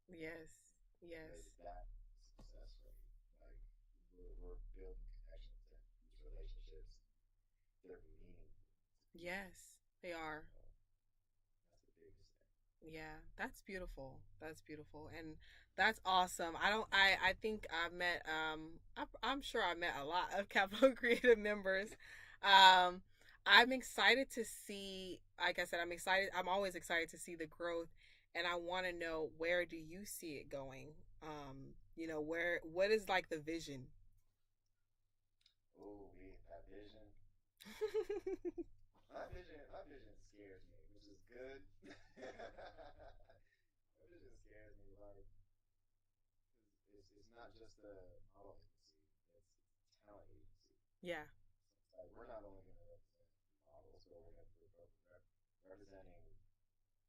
Yes. because Yes. that success rate, like we're building connections and these relationships, they're meaningful. Yes. They are. So that's the biggest thing. Yeah, that's beautiful. That's beautiful. And that's awesome. I think I've met I'm sure I met a lot of Capital Creative members. Um I'm excited to see, like I said, I'm always excited to see the growth, and I want to know, where do you see it going? What is like the vision? Oh, we that vision. My vision scares me, which is good. My vision scares me, like, because it's not just a model agency; it's a talent agency. Yeah. So it's like we're not only going to represent models, but we're going to be representing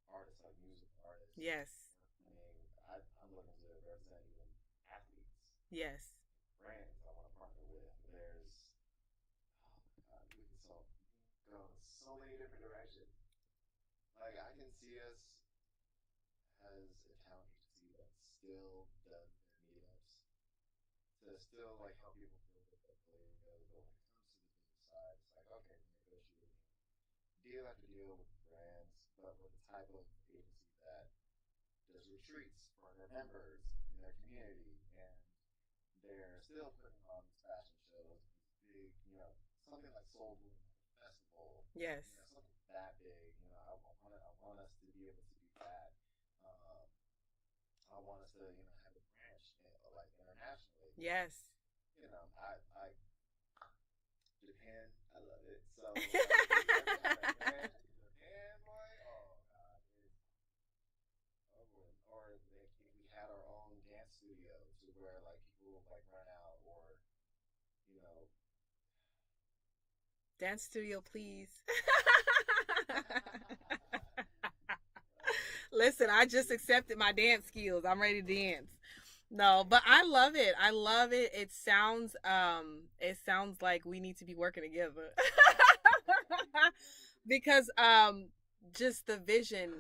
artists, like music artists. Yes. I mean, I'm looking to represent even athletes, Yes. brands I want to partner with. There's, oh my God, we can so go in so many different directions. Like I can see us as a talent agency that still does their meetups to still like help people build their portfolio. But when it comes to the business side, it's like okay, we're negotiating deal after deal with brands, but with the type of agency that does retreats for their members in their community, and they're still putting on these fashion shows, these big, something like Soul Moon Festival, Yes. something that big. I want us to be able to do that. Um, I want us to, have a branch, like internationally. Yes. I Japan, I love it. So like, we ever had a branch in Japan, boy, oh god, or like if we had our own dance studio to where like people like run out, or you know, Dance studio, please. uh, Listen, I just accepted my dance skills. I'm ready to dance. No, but I love it. I love it. It sounds like we need to be working together. Because just the vision,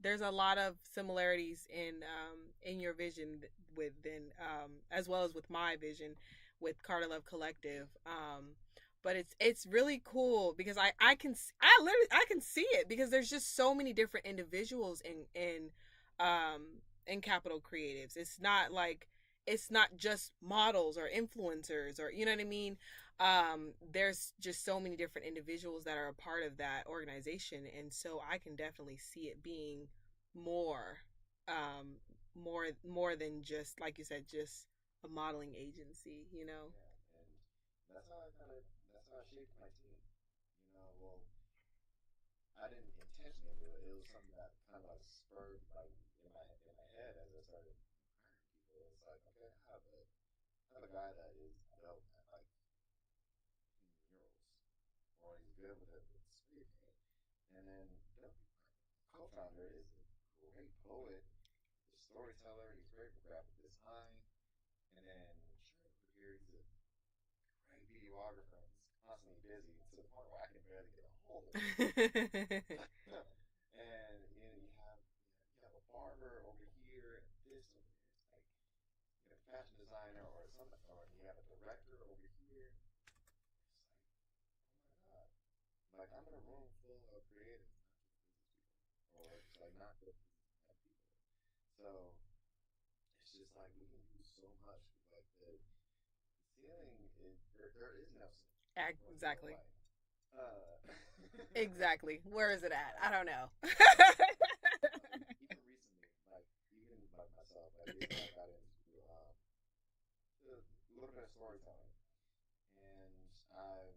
there's a lot of similarities in your vision with then as well as with my vision with Carter Love Collective. But it's really cool because I literally I can see it because there's just so many different individuals in Capital Creatives. It's not just models or influencers, or you know what I mean. There's just so many different individuals that are a part of that organization, and so I can definitely see it being more um more than just, like you said, just a modeling agency, you know. yeah, and that's how I shaped my team. Well, I didn't intentionally do it. It was something that kind of like spurred like in my head as I started hiring people. It's like, okay, I have a guy that is dope at like murals, or he's good with spray paint, and then Dopey, my co-founder, is a great poet, a storyteller. He's great for graphic design, and then Trey over here, he's a great videographer and he's constantly busy to the point where I can barely get a hold of him. And you have a barber over here, and this over here. It's like you have a fashion designer or something, or you have a director over here. It's like, oh my god, like I'm in a room full of creatives, not just business people, or just like not just business people. So it's just like we can do so much. Like the ceiling is there is no ceiling for your Exactly. life. Uh, Exactly. Where is it at? I don't know. like even recently, like even like myself, like recently I got into a little bit of storytelling, and I've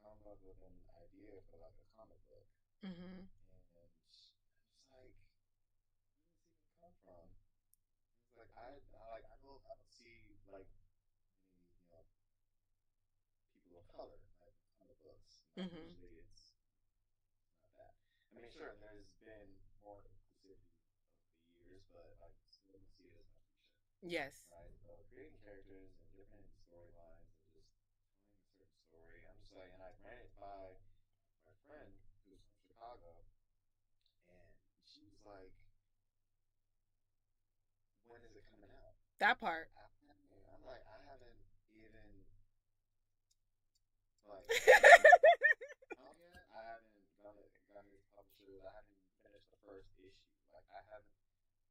come up with an idea for like a comic book, Hmm. and I'm just like, where did this even come from? It's like I don't see like many people of color like comic books. Hmm. Usually it's not that. I mean, sure, there's been more inclusivity over the years, but like still don't see it as much as we should, Yes. right? So creating characters and different storylines and just telling a certain story. I'm just like, and I ran it by my friend who's from Chicago, and she was like, "When is it coming out?" That part. I'm like, I haven't even like I haven't out yet. I haven't gone to these publishers. I haven't even finished the first issue. Like I haven't.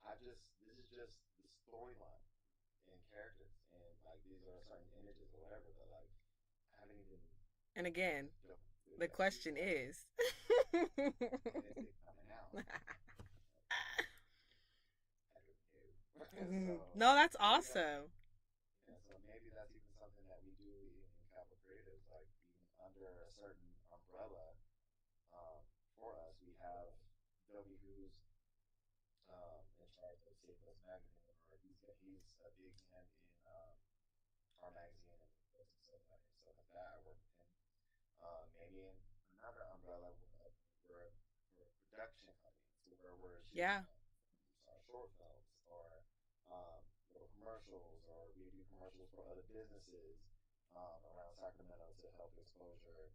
I just this is just the storyline and characters, and like these are certain images or whatever. But like I haven't even And again, jumped into it the yet. She's question like, is. when is it coming out? I don't know. So No, that's maybe that's awesome. yeah. So maybe that's even something that we do in Capital Creatives, like even under a certain umbrella. For us, we have Dobie, who's in charge of Safe West Magazine, or he's a big hand in our magazine and books and stuff like that. I work with him. Maybe in another umbrella, we're a production company, so where we're shooting Yeah. our short films or little commercials, or we do commercials for other businesses around Sacramento to help exposure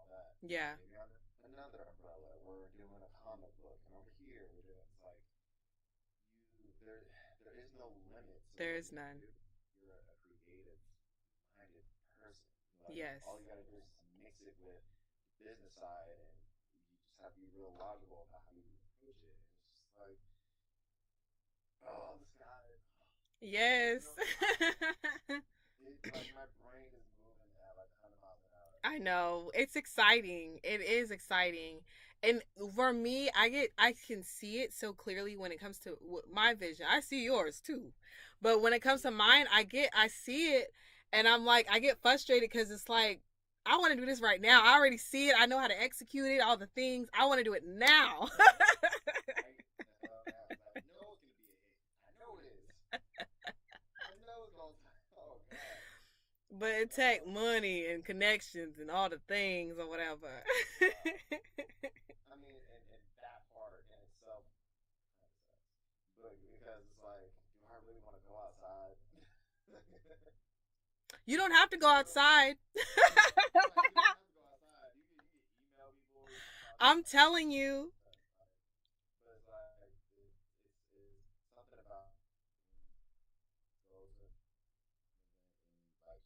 all that. Yeah. Maybe under another umbrella, we're doing a comic book, and over here we're doing it's like there is no limit to There what is you can none. do. You're a creative minded person. Like Yes. all you gotta do is just mix it with the business side, and you just have to be real logical about how you approach it. And it's just like, oh, this guy, you Yes. know, like my brain is moving at like 100 miles an hour. I know. It's exciting. It is exciting. And for me, I can see it so clearly when it comes to my vision. I see yours too. But when it comes to mine, I see it and I'm like I get frustrated cuz it's like I want to do this right now. I already see it. I know how to execute it, all the things. I want to do it now. Right the hell now. I know it's gonna be a hit. I know it is. I know it's gonna. Oh God. But it take money and connections and all the things or whatever. Uh, I mean, and that part in itself kind of sucks. But because it's like, do I really want to go outside? You don't have to go outside. Right, you don't have to go outside. You can email people, you can talk to I'm somebody, telling you can you. touch somebody. But it's like it's something about when you go to an event and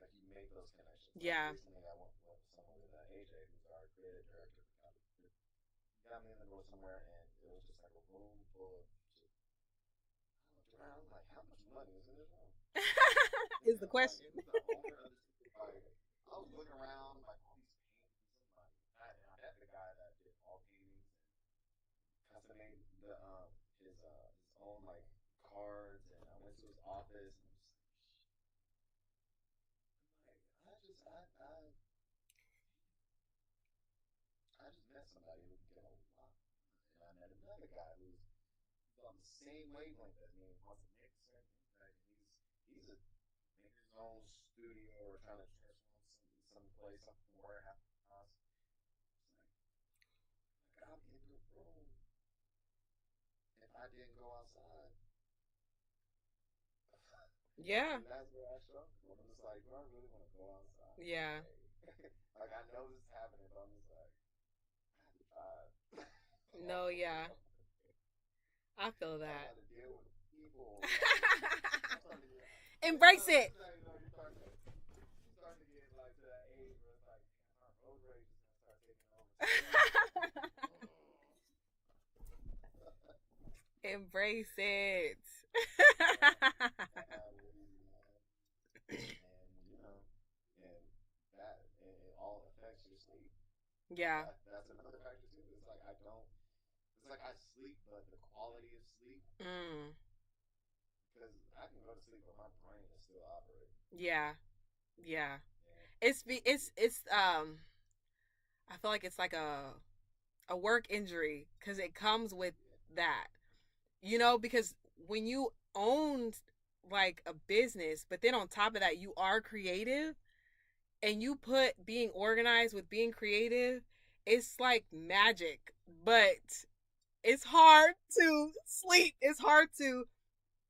like you make those connections. Like Yeah. recently, I went to somewhere with AJ, who's our creative director. He got me in the door somewhere, and it was just like a room full of just. I looked around, I'm like, how much money is in this room? Is the Like, question. who's the owner of this? Like, I was looking around, like all these paintings. I'm like, I met the guy that did all paintings and custom made his own like cards, and I went to his office, and I'm like, I just met somebody who can get a lot, and I met another guy who's on the same wavelength as me and wants to make certain things. Like he's a making his own studio or trying to transform some place, some warehouse. It's like I'm in the room. If I didn't go outside, Yeah. and that's where I struggle. I'm just like, do I really want to go outside Yeah. today? Like I know this is happening, but I'm just like, I have to drive No, all the way yeah. up there. I feel I that. got to deal with people. Like I'm starting to get, Embrace it. you're starting to get like to that age where it's like, damn, our road rage is gonna start taking over soon. And it's like, oh. Embrace it. Absolutely, man. And and that it all affects your sleep. Yeah. That's another factor too. It's like I don't. It's like I sleep, but the quality of sleep, Mm. because I can go to sleep, but my brain is still operating. Yeah. Yeah. And It's I feel like it's like a work injury cuz it comes with yeah, that. Because when you own like a business, but then on top of that you are creative and you put being organized with being creative, it's like magic. But it's hard to sleep. It's hard to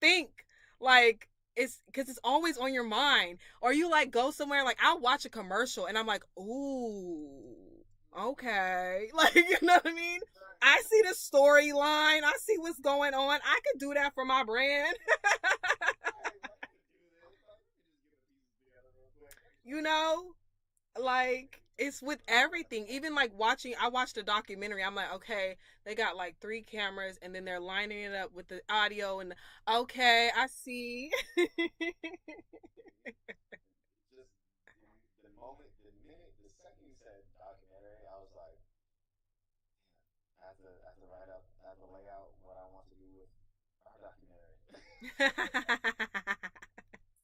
think. Like it's because it's always on your mind. Or you like go somewhere, like I'll watch a commercial and I'm like, ooh, okay. Like, you know what I mean? right, I see the storyline. I see what's going on. I could do that for my brand. right. Like you can do this. Like you can just get the pieces together real quick. you know? Like it's with everything. Even like I watched a documentary. I'm like, okay, they got like three cameras and then they're lining it up with the audio and okay, I see. Just the moment, the minute, the second you said documentary, I was like, I have to write up, I have to lay out what I want to do with our documentary.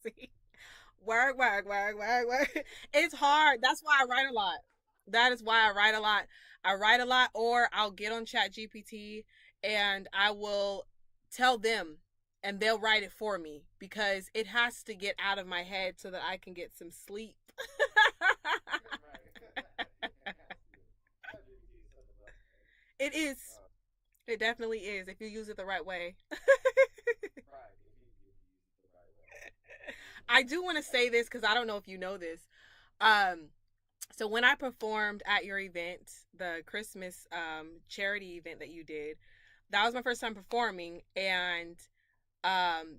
See? Work, work, work, work, work. It's hard. That's why I write a lot. That is why I write a lot. I write a lot, or I'll get on Chat GPT and I will tell them and they'll write it for me because it has to get out of my head so that I can get some sleep. Right. It has to. ChatGPT is such a blessing, right? It is. Uh, It definitely is if you use it the right way. right. If you use it the right way. I do want to say this because I don't know if you know this. Um, so when I performed at your event, the Christmas charity event that you did, that was my first time performing, and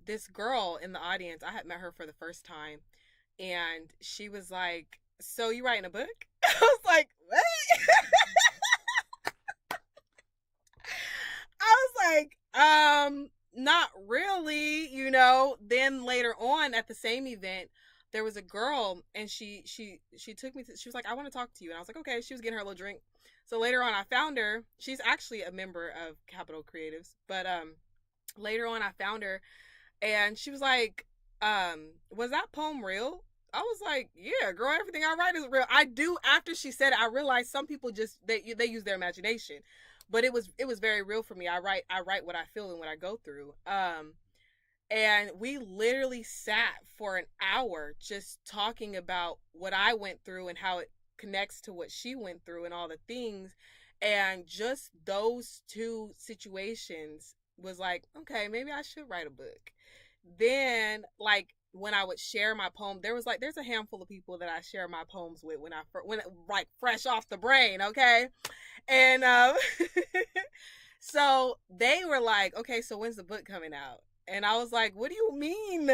this girl in the audience, I had met her for the first time, and she was like, "So you writing a book?" I was like, "What?" I was like, not really, you know. Then later on at the same event, there was a girl, and she took me to, she was like, "I want to talk to you." And I was like, "Okay." She was getting her little drink. So later on I found her. She's actually a member of Capital Creatives. But later on I found her, and she was like, "Was that poem real?" I was like, "Yeah, girl, everything I write is real." I do. After she said it, I realized some people just they use their imagination, but it was very real for me. I write what I feel and what I go through. And we literally sat for an hour just talking about what I went through and how it connects to what she went through and all the things. And just those two situations was like, okay, maybe I should write a book. Then, like, when I would share my poem, there's a handful of people that I share my poems with when like fresh off the brain, okay? And so they were like, "Okay, so when's the book coming out?" And I was like, "What do you mean?"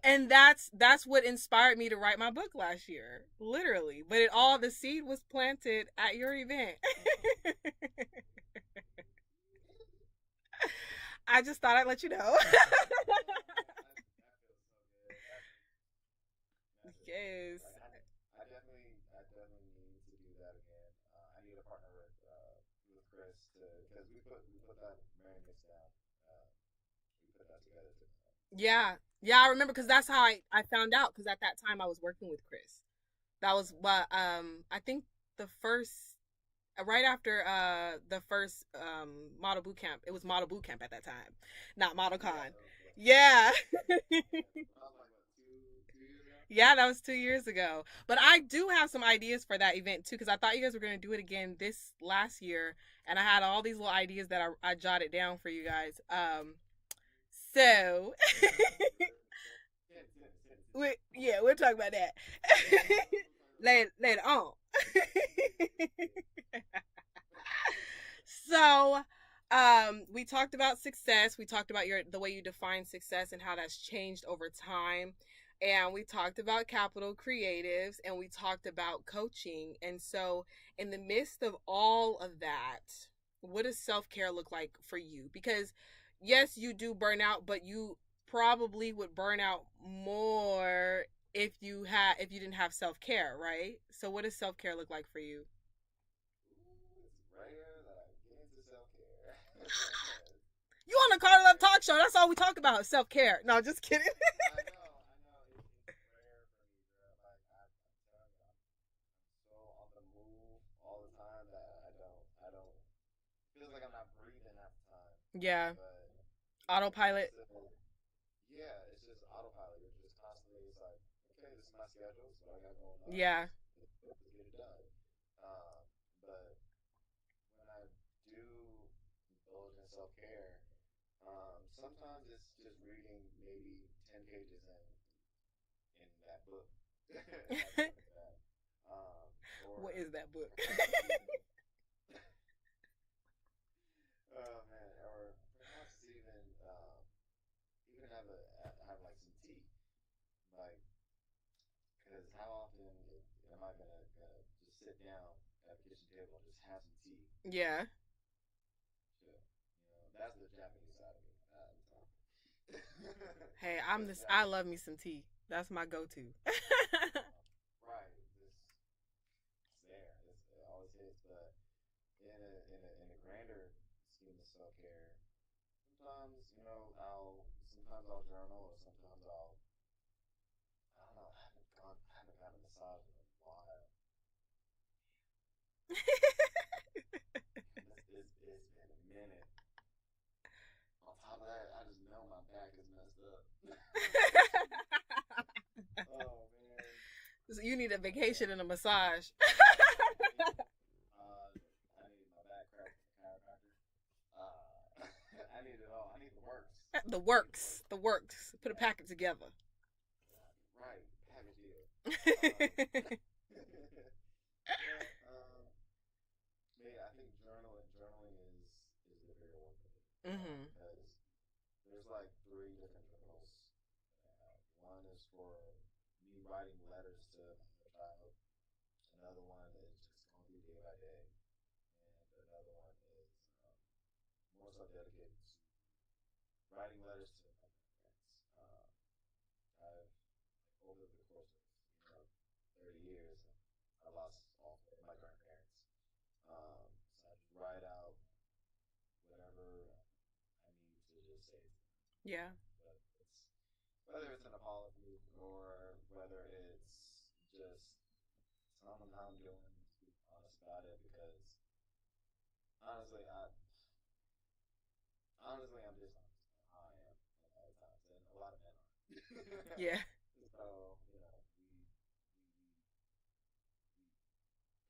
And that's what inspired me to write my book last year, literally. But the seed was planted at your event. I just thought I'd let you know. Yes. I definitely need to do that again. I need to partner with Chris to because we put that Mary mix down. Uh, we put that together. Yeah. Yeah, I remember because that's how I found out because at that time I was working with Chris. That was what I think the first right after the first model boot camp. It was model boot camp at that time, not model con. Yeah, Yeah. I was like what 2 years ago. Yeah, that was 2 years ago. But I do have some ideas for that event too, because I thought you guys were going to do it again this last year, and I had all these little ideas that I jotted down for you guys. So yeah, we'll talk about that later on. So, we talked about success. We talked about the way you define success and how that's changed over time. And we talked about Capital Creatives, and we talked about coaching. And so, in the midst of all of that, what does self care look like for you? Because yes, you do burn out, but you probably would burn out more if you didn't have self care, right? So, what does self care look like for you? It's rare that I get into self care. You on the Carter Love Talk Show? That's all we talk about, self care. No, just kidding. I know. It's rare for me, girl. Like I'm telling you, I'm so on the move all the time that I don't. It feels like I'm not breathing half the time. Yeah, But autopilot. so, yeah, it's just autopilot. You're just constantly. It's like, okay, this is my schedule. This is what I got going on. Yeah, Let's get it done. But when I do indulge in self care, sometimes it's just reading maybe 10 pages in that book. um, what or is that book? perhaps even oh man, or perhaps even have like some tea, like because how often am I gonna just sit down at the kitchen table and just have some tea? Yeah. Chill. That's the Japanese side of me. Hey, That's I'm the this. I Japanese. love me some tea. That's my go-to. Right. It's there. It always hits. But in a grander scheme of self care, sometimes sometimes I'll journal, or sometimes I don't know. I haven't gotten a massage in a while. Man, it's been a minute. On top of that, I just know my back is messed up. Oh man. So you need a vacation and a massage. I need I need my back crack chiropractor. Uh, I need it all. I need the works. The works. The works. Put a packet together. Right, package deal. Um, yeah, yeah, I think journaling is the bigger one for me. Mhm. Because there's like three different journals. One is for me writing letters to my inner child. Another one is just going through day by day, and another one is more so dedicated to writing letters to my grandparents. I've over the course of 30 years, I lost all four of my grandparents. So I just write out whatever I need to just say to them. Yeah. But it's whether it's an apology or whether it's just telling them how I'm doing, to be honest about it. Because honestly, I'm just honest about how I am a lot of times, and a lot of men are. Yeah. So we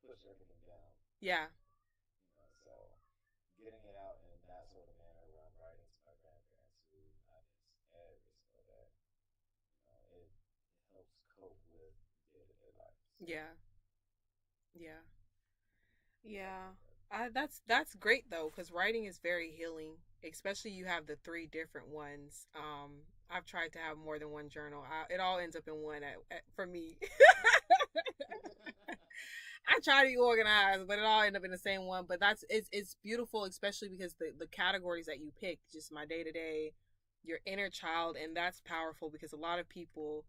push everything down. Yeah. So getting it out in that sort of manner where I'm writing to my grandparents who I miss every single day, it helps cope with day to day life. So Yeah. Yeah. Yeah. That's great though, because writing is very healing. Especially you have the three different ones. I've tried to have more than one journal. It all ends up in one for me. I try to be organized, but it all end up in the same one. But it's beautiful, especially because the categories that you pick, just my day to day, your inner child, and that's powerful because a lot of people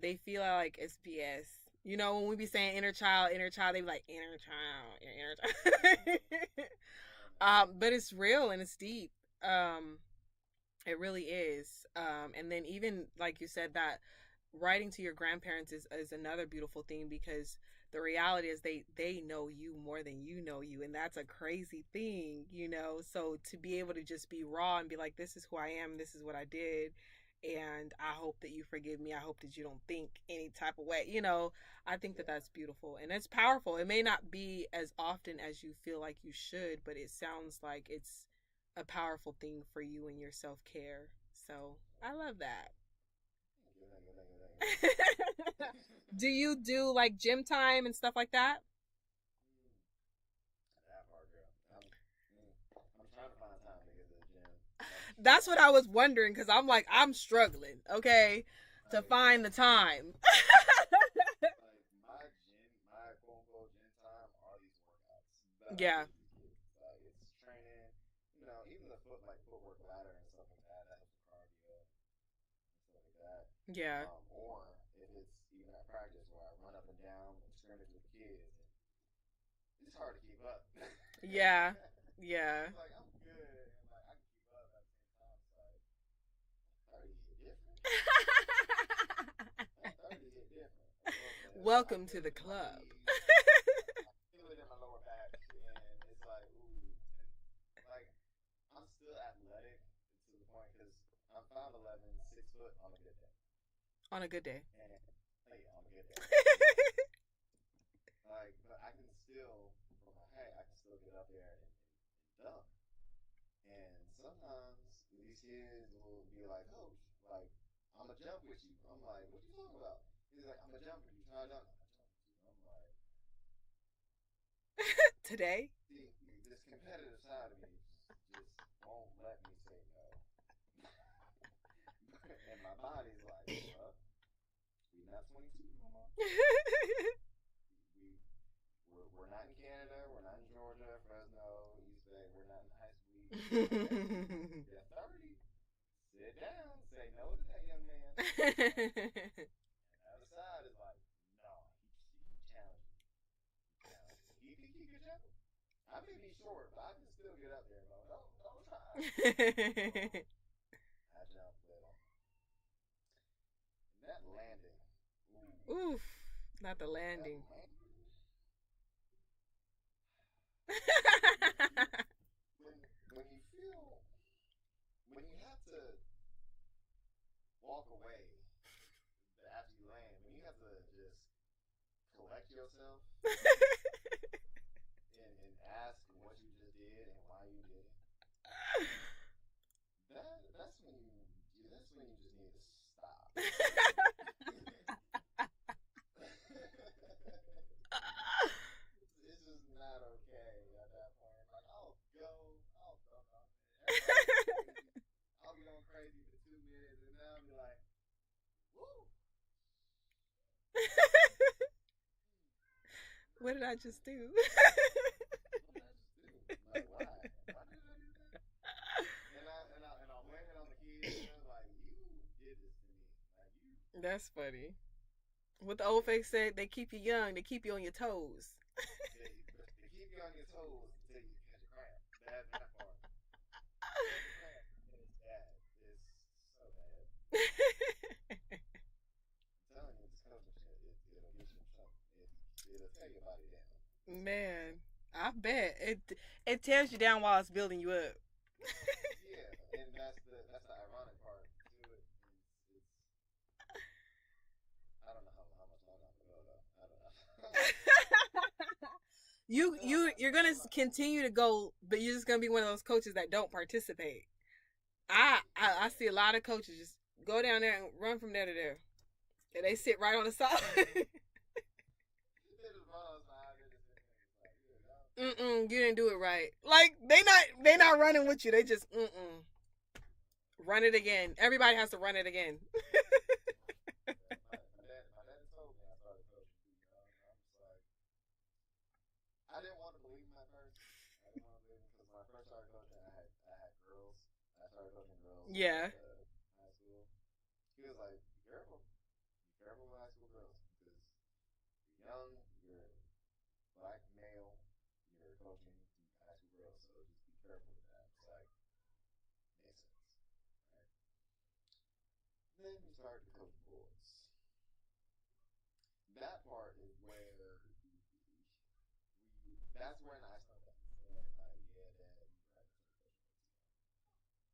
they feel like it's BS. You know, when we be saying inner child, they be like inner child, your inner child. But it's real and it's deep. It really is. And then even like you said that writing to your grandparents is another beautiful thing because the reality is they know you more than you know you, and that's a crazy thing, you know. So to be able to just be raw and be like, this is who I am, this is what I did, and I hope that you forgive me. I hope that you don't think any type of way, you know. I think that yeah, that's beautiful and it's powerful. It may not be as often as you feel like you should, but it sounds like it's a powerful thing for you and your self-care. So I love that. thank you, thank you, thank you, thank you. Do you do like gym time and stuff like that? Mm, that part, girl. I'm trying to find time to get to the gym. I'm That's what I trying. was wondering because I'm like, I'm struggling, okay, to Like, find the time. my quote unquote gym time are these workouts that I do Yeah, with these kids. Like it's training, even the footwork ladder and stuff like that. That helps with cardio and stuff like that. yeah, Or if it's even at practice where I run up and down and scrimmage with the kids, and it's hard to keep up. yeah, yeah. It's like I'm good and like I can keep up at the same time. It's like 30 hit different. That 30 hit different. I Welcome to feel the it in my club. knees. I feel it in my lower back, and it's like ooh, and like I'm still athletic to the point because I'm 5'11", 6 foot on a good day, On a good day. and like on a good day, like but I can still from my height I can still get up there and dunk. And sometimes these kids will be like, Coach, like I'm gonna jump with you. I'm like, what you talking about? He's like, I'm gonna jump with you. Try to dunk. I'm gonna jump with you. I'm like, Today? see, this competitive side of me just won't let me say no. And my body's like, well, we not 22 no more. We we're not in Canada. We're not in Georgia, Fresno, East Bay. We're not in high school. Okay, you're 30. Sit down. Say no to that, young man. And the other side is like, no, he challenged me. He challenged me. You think he could jump? I may be short, but I can still get up there and go, no, don't try. So I jumped with him. And that landing, ooh, Oof, not the that landing. landing, when you feel, when you have to walk away after you land, when you have to just collect yourself and ask what you just did and why you did it, that's when you when you just need to stop. It's just not okay at that point. Like, I'll fuck off, man. I'll be going crazy for 2 minutes, and then I'll be like, woo. What did I just do? What did I just do? Like, why? Why did I do that? And I'll blame it on the kids. And like, you did this to me. Like, you. That's funny. What the old folks said, they keep you young, they keep you on your toes. They keep you on your toes until you catch a crab. That part. Catch a crab is bad. It's so bad. I'm telling you, this coaching shit, it'll get you in trouble. It'll tear your body down. Man, I bet it tears you down while it's building you up. Yeah, and that's the ironic part to it. It's I don't know how much longer I'm gonna go though. I don't know. You're gonna continue to go, but you're just gonna be one of those coaches that don't participate. I see a lot of coaches just go down there and run from there to there, and they sit right on the side. You didn't do it right. Like they not running with you. They just run it again. Everybody has to run it again. My dad told me I started coaching. I'm just like, I didn't want to believe him at first. I didn't want to believe him because when I first started coaching, I had girls. I started coaching girls Yeah. at high school. He was like, be careful. Be careful with high school girls because you're young, you're black male, you're coaching high school girls, so just be careful with that. It's like, makes sense. Right? Then we started to coach boys. That part is where that's when I started to understand, like, yeah, Dad, you right,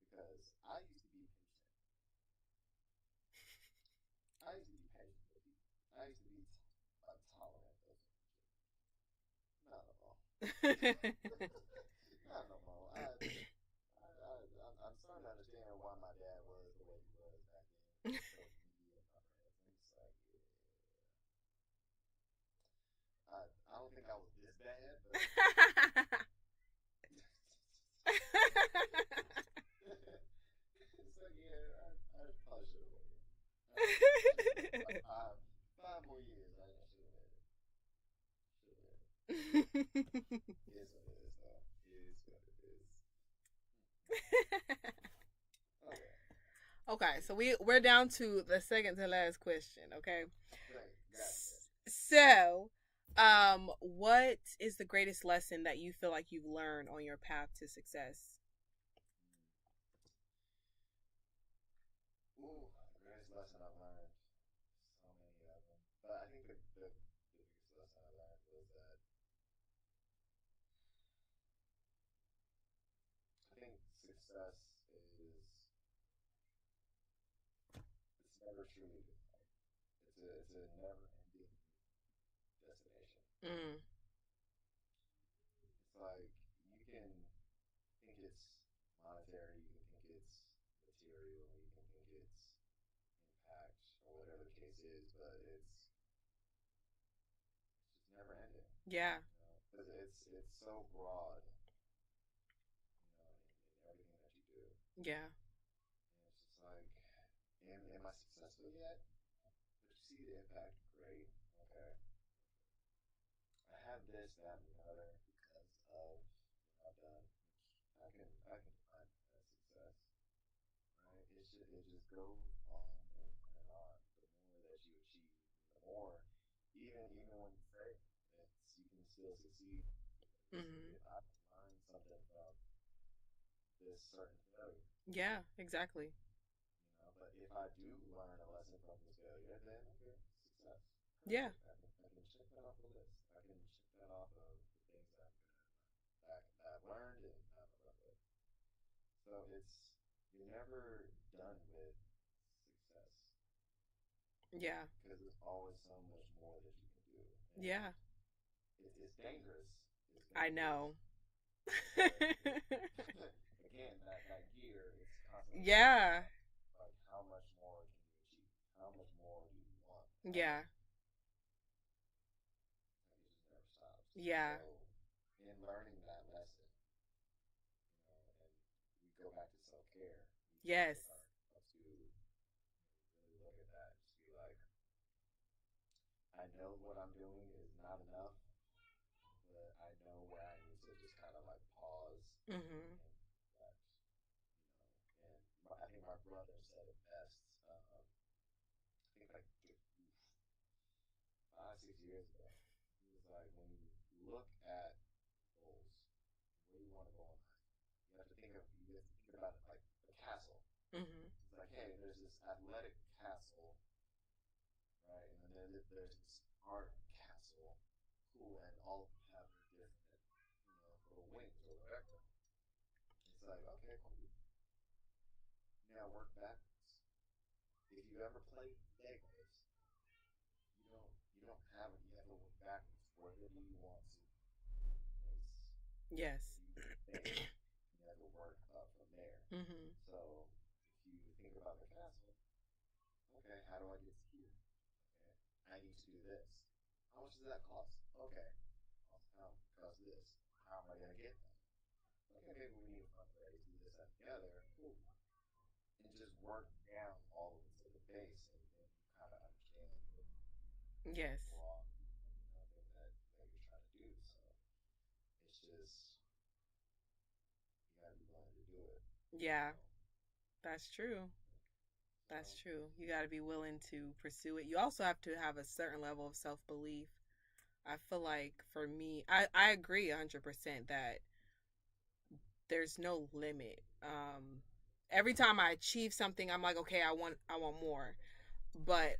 because I used to be patient. I used to be patient with people. I used to be tolerant of some shit. Not no more. Not no more. I'm starting to understand why my dad was the way he was back then. So me and my friends, and it's like, yeah. I don't think I was this bad, but so yeah, I probably should have waited. Like 5 more years, I should have waited. Should have waited. It is what it is, though. It is what it is. Okay. Okay, so we're down to the second to last question. Okay, Great. Gotcha. so what is the greatest lesson that you feel like you've learned on your path to success? Ooh, the greatest lesson I've learned. So many of them. But I think the biggest lesson I learned was that I think success is it's never truly defined. It's a never ending destination. Mm. It's like you can think it's monetary, you can think it's material, you can think it's impact or whatever the case is, but it's just never ending. Yeah. You know, because it's so broad, in everything that you do. Yeah. And it's just like, am I successful yet? But you see the impact, great, okay. I have this, that, and the other because of what I've done, which I can define as success, right? It just goes on and on. The more that you achieve, the more, even when you fail, you can still succeed. Mm-hmm. If I learn something from this certain failure, Yeah. Exactly. but if I do learn a lesson from this failure, then okay, success. Yeah. I can check that off the list. I can check that off of the things that I've learned and I've learned with. So you're never done with success Yeah. because there's always so much more that you can do. And Yeah. it's dangerous. It's I dangerous. know. Again, that gear is constantly Yeah. like how much Yeah. It just never stops. Yeah. So, in learning that lesson, and we go back to self care, we have to Yes. learn how to really look at that and just be like, I know what I'm doing is not enough, but I know where I need to just kind of like pause Mhm. and reflect, And I think my brother said it best. I think like 5, 6 years ago. He was like, when you look at goals, where you want to go in life, you have to think about it like a castle. Mhm. It's like, hey, there's this athletic castle, right? And then there's this art castle, cool, and all have their different, little wings or whatever. It's like, okay, cool. Now work backwards. If you ever played Legos, you have to work backwards. Where do you want to place? Yes. You there. You have to work up from there. Mhm. So if you think about the castle, okay, how do I get to here? Okay, I need to do this. How much does that cost? Okay, cost this. How am I gonna get that? Okay, maybe we need to fundraise, do this, that, and the other. Cool. And just work down all the way to the base, and then you kind of understand the Yes. broad, thing that you're trying to do. So it's just you gotta be willing to do it. Yeah. So, That's true. That's so true. You got to be willing to pursue it. You also have to have a certain level of self belief. I feel like for me, I agree 100% that there's no limit. Every time I achieve something, I'm like, okay, I want more. But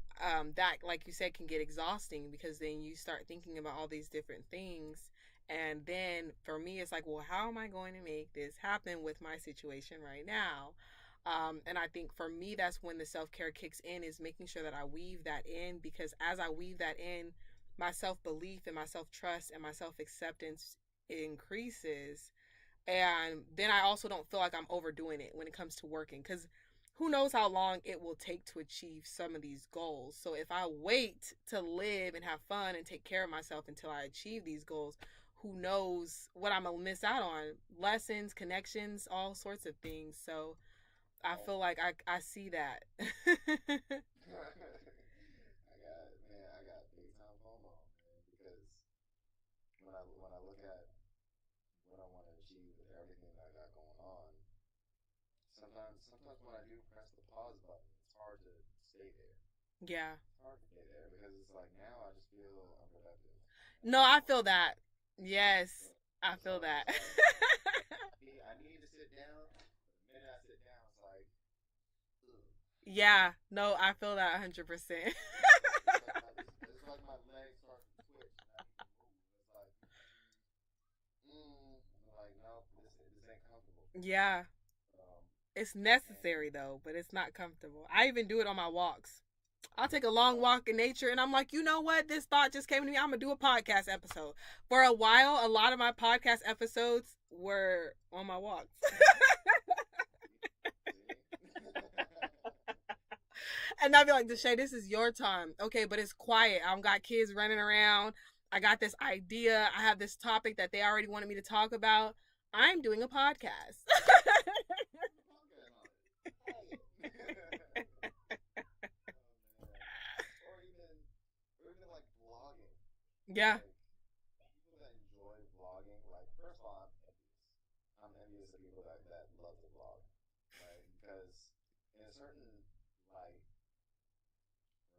that, like you said, can get exhausting because then you start thinking about all these different things. And then for me, it's like, well, how am I going to make this happen with my situation right now? And I think for me, that's when the self care kicks in, is making sure that I weave that in, because as I weave that in, my self belief and my self trust and my self acceptance increases. And then I also don't feel like I'm overdoing it when it comes to working, because who knows how long it will take to achieve some of these goals. So if I wait to live and have fun and take care of myself until I achieve these goals, who knows what I'm gonna miss out on? Lessons, connections, all sorts of things. So I oh, feel like I see that. I got big time FOMO, man, because when I look at what I want to achieve with everything that I got going on, sometimes when I do press the pause button, it's hard to stay there. Yeah. It's hard to stay there because it's like now I just feel unproductive. I No, just I don't want feel to do that. anything. Yes, So I feel that. it's like I need to sit down. But the minute I sit down, it's like, ugh. Yeah, no, I feel that 100%. It's like my legs start to twitch and I need to move. It's like, I'm like, no, this ain't comfortable. Yeah. Um, It's and necessary though, but it's not comfortable. I even do it on my walks. I'll take a long oh, walk in nature and I'm like, you know what? This thought just came to me. I'm going to do a podcast episode. For a while, a lot of my podcast episodes were on my walks. see, And I'll be like, Deshay, this is your time. Okay, but it's quiet. I don't got kids running around. I got this idea. I have this topic that they already wanted me to talk about. I'm doing a podcast. do a podcast on it. Hey. Oh man. Or even like vlogging. Yeah. Like people that enjoy vlogging, like first of all, I'm envious. I'm envious of people that love to vlog, right? Because in a certain light,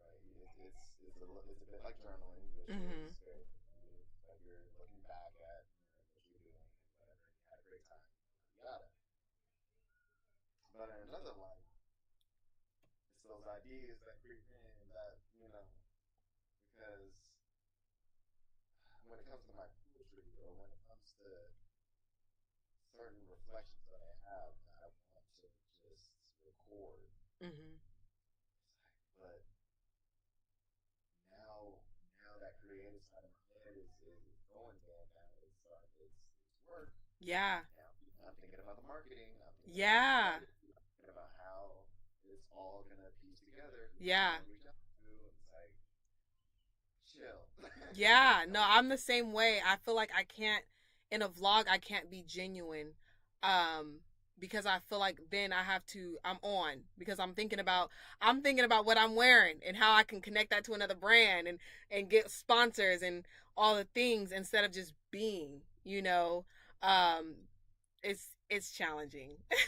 right, it's a bit like journaling, which Mm-hmm. is very creative. Like you're looking back at what you're doing and whatever, and you had a great time, yada. But in another light, it's those ideas that creep in that because when it comes to my poetry or when it comes to certain reflections that I have that I want to just record. Mm-hmm. But now that creative side of my head is going down now. It's work. Yeah. Now I'm thinking about the marketing. I'm thinking about the Yeah. strategy. I'm thinking about how it's all gonna piece together. Who am I Yeah. gonna reach out to? And it's like chill. Yeah, no, I'm the same way. I feel like I can't in a vlog I can't be genuine. Um because I feel like then I'm on because I'm thinking about what I'm wearing and how I can connect that to another brand and get sponsors and all the things instead of just being, you know. Um it's challenging. This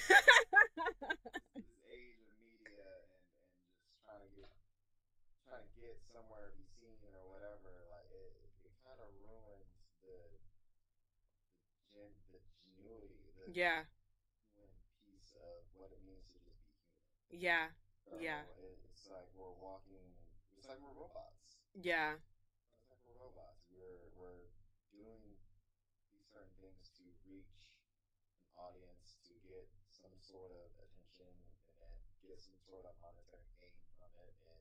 age of media and just trying to get somewhere, be seen or whatever, like it kind of ruins the genuity, the Yeah. genuine piece of what it means to just be human. Yeah. Yeah. So it's like we're walking. It's like we're robots. Yeah. It's like we're robots. We're doing these certain things to reach an audience, to get some sort of attention and get some sort of monetary gain from it, and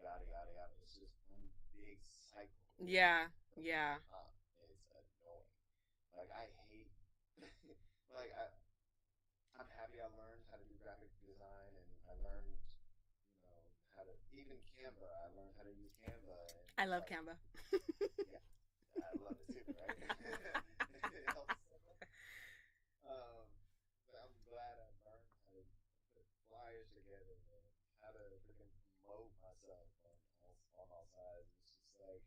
yada yada yada. It's just one big cycle. Yeah. It's Yeah. it's annoying. Like I hate. like I'm happy I learned how to do graphic design, and I learned, how to even Canva. I learned how to use Canva, and I it's love like, Canva. yeah, I love it too, right? It helps so much. But I'm glad I learned how to put flyers together and how to freaking promote myself on all sides. It's just like,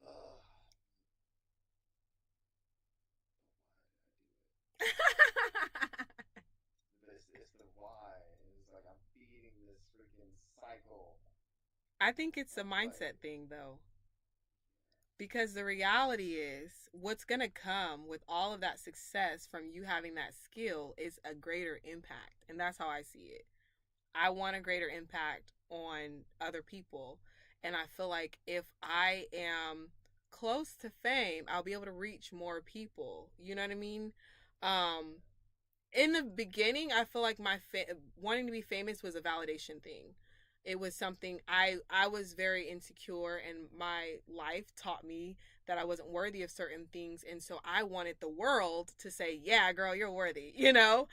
ugh, why did I do it? It's the why. It's like I'm feeding this freaking cycle. I think it's a Like, mindset thing though. Because the reality is, what's going to come with all of that success from you having that skill is a greater impact. And that's how I see it. I want a greater impact on other people. And I feel like if I am close to fame, I'll be able to reach more people. You know what I mean? Um, in the beginning, I feel like wanting to be famous was a validation thing. It was something I was very insecure, and my life taught me that I wasn't worthy of certain things, and so I wanted the world to say, "Yeah, girl, you're worthy," you know.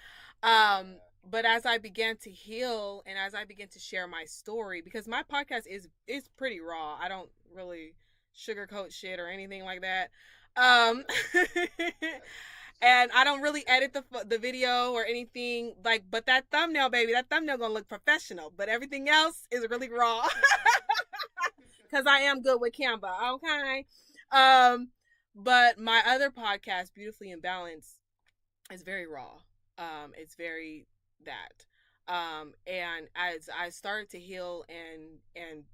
yeah, But as I began to heal and as I began to share my story, because my podcast is pretty raw. I don't really sugarcoat shit or anything like that. Um, and I don't really edit the video or anything like. But that thumbnail, baby, that thumbnail gonna look professional. But everything else is really raw because I am good with Canva. Okay. Um, but my other podcast, Beautifully Imbalanced, is very raw. It's very that. And as I started to heal and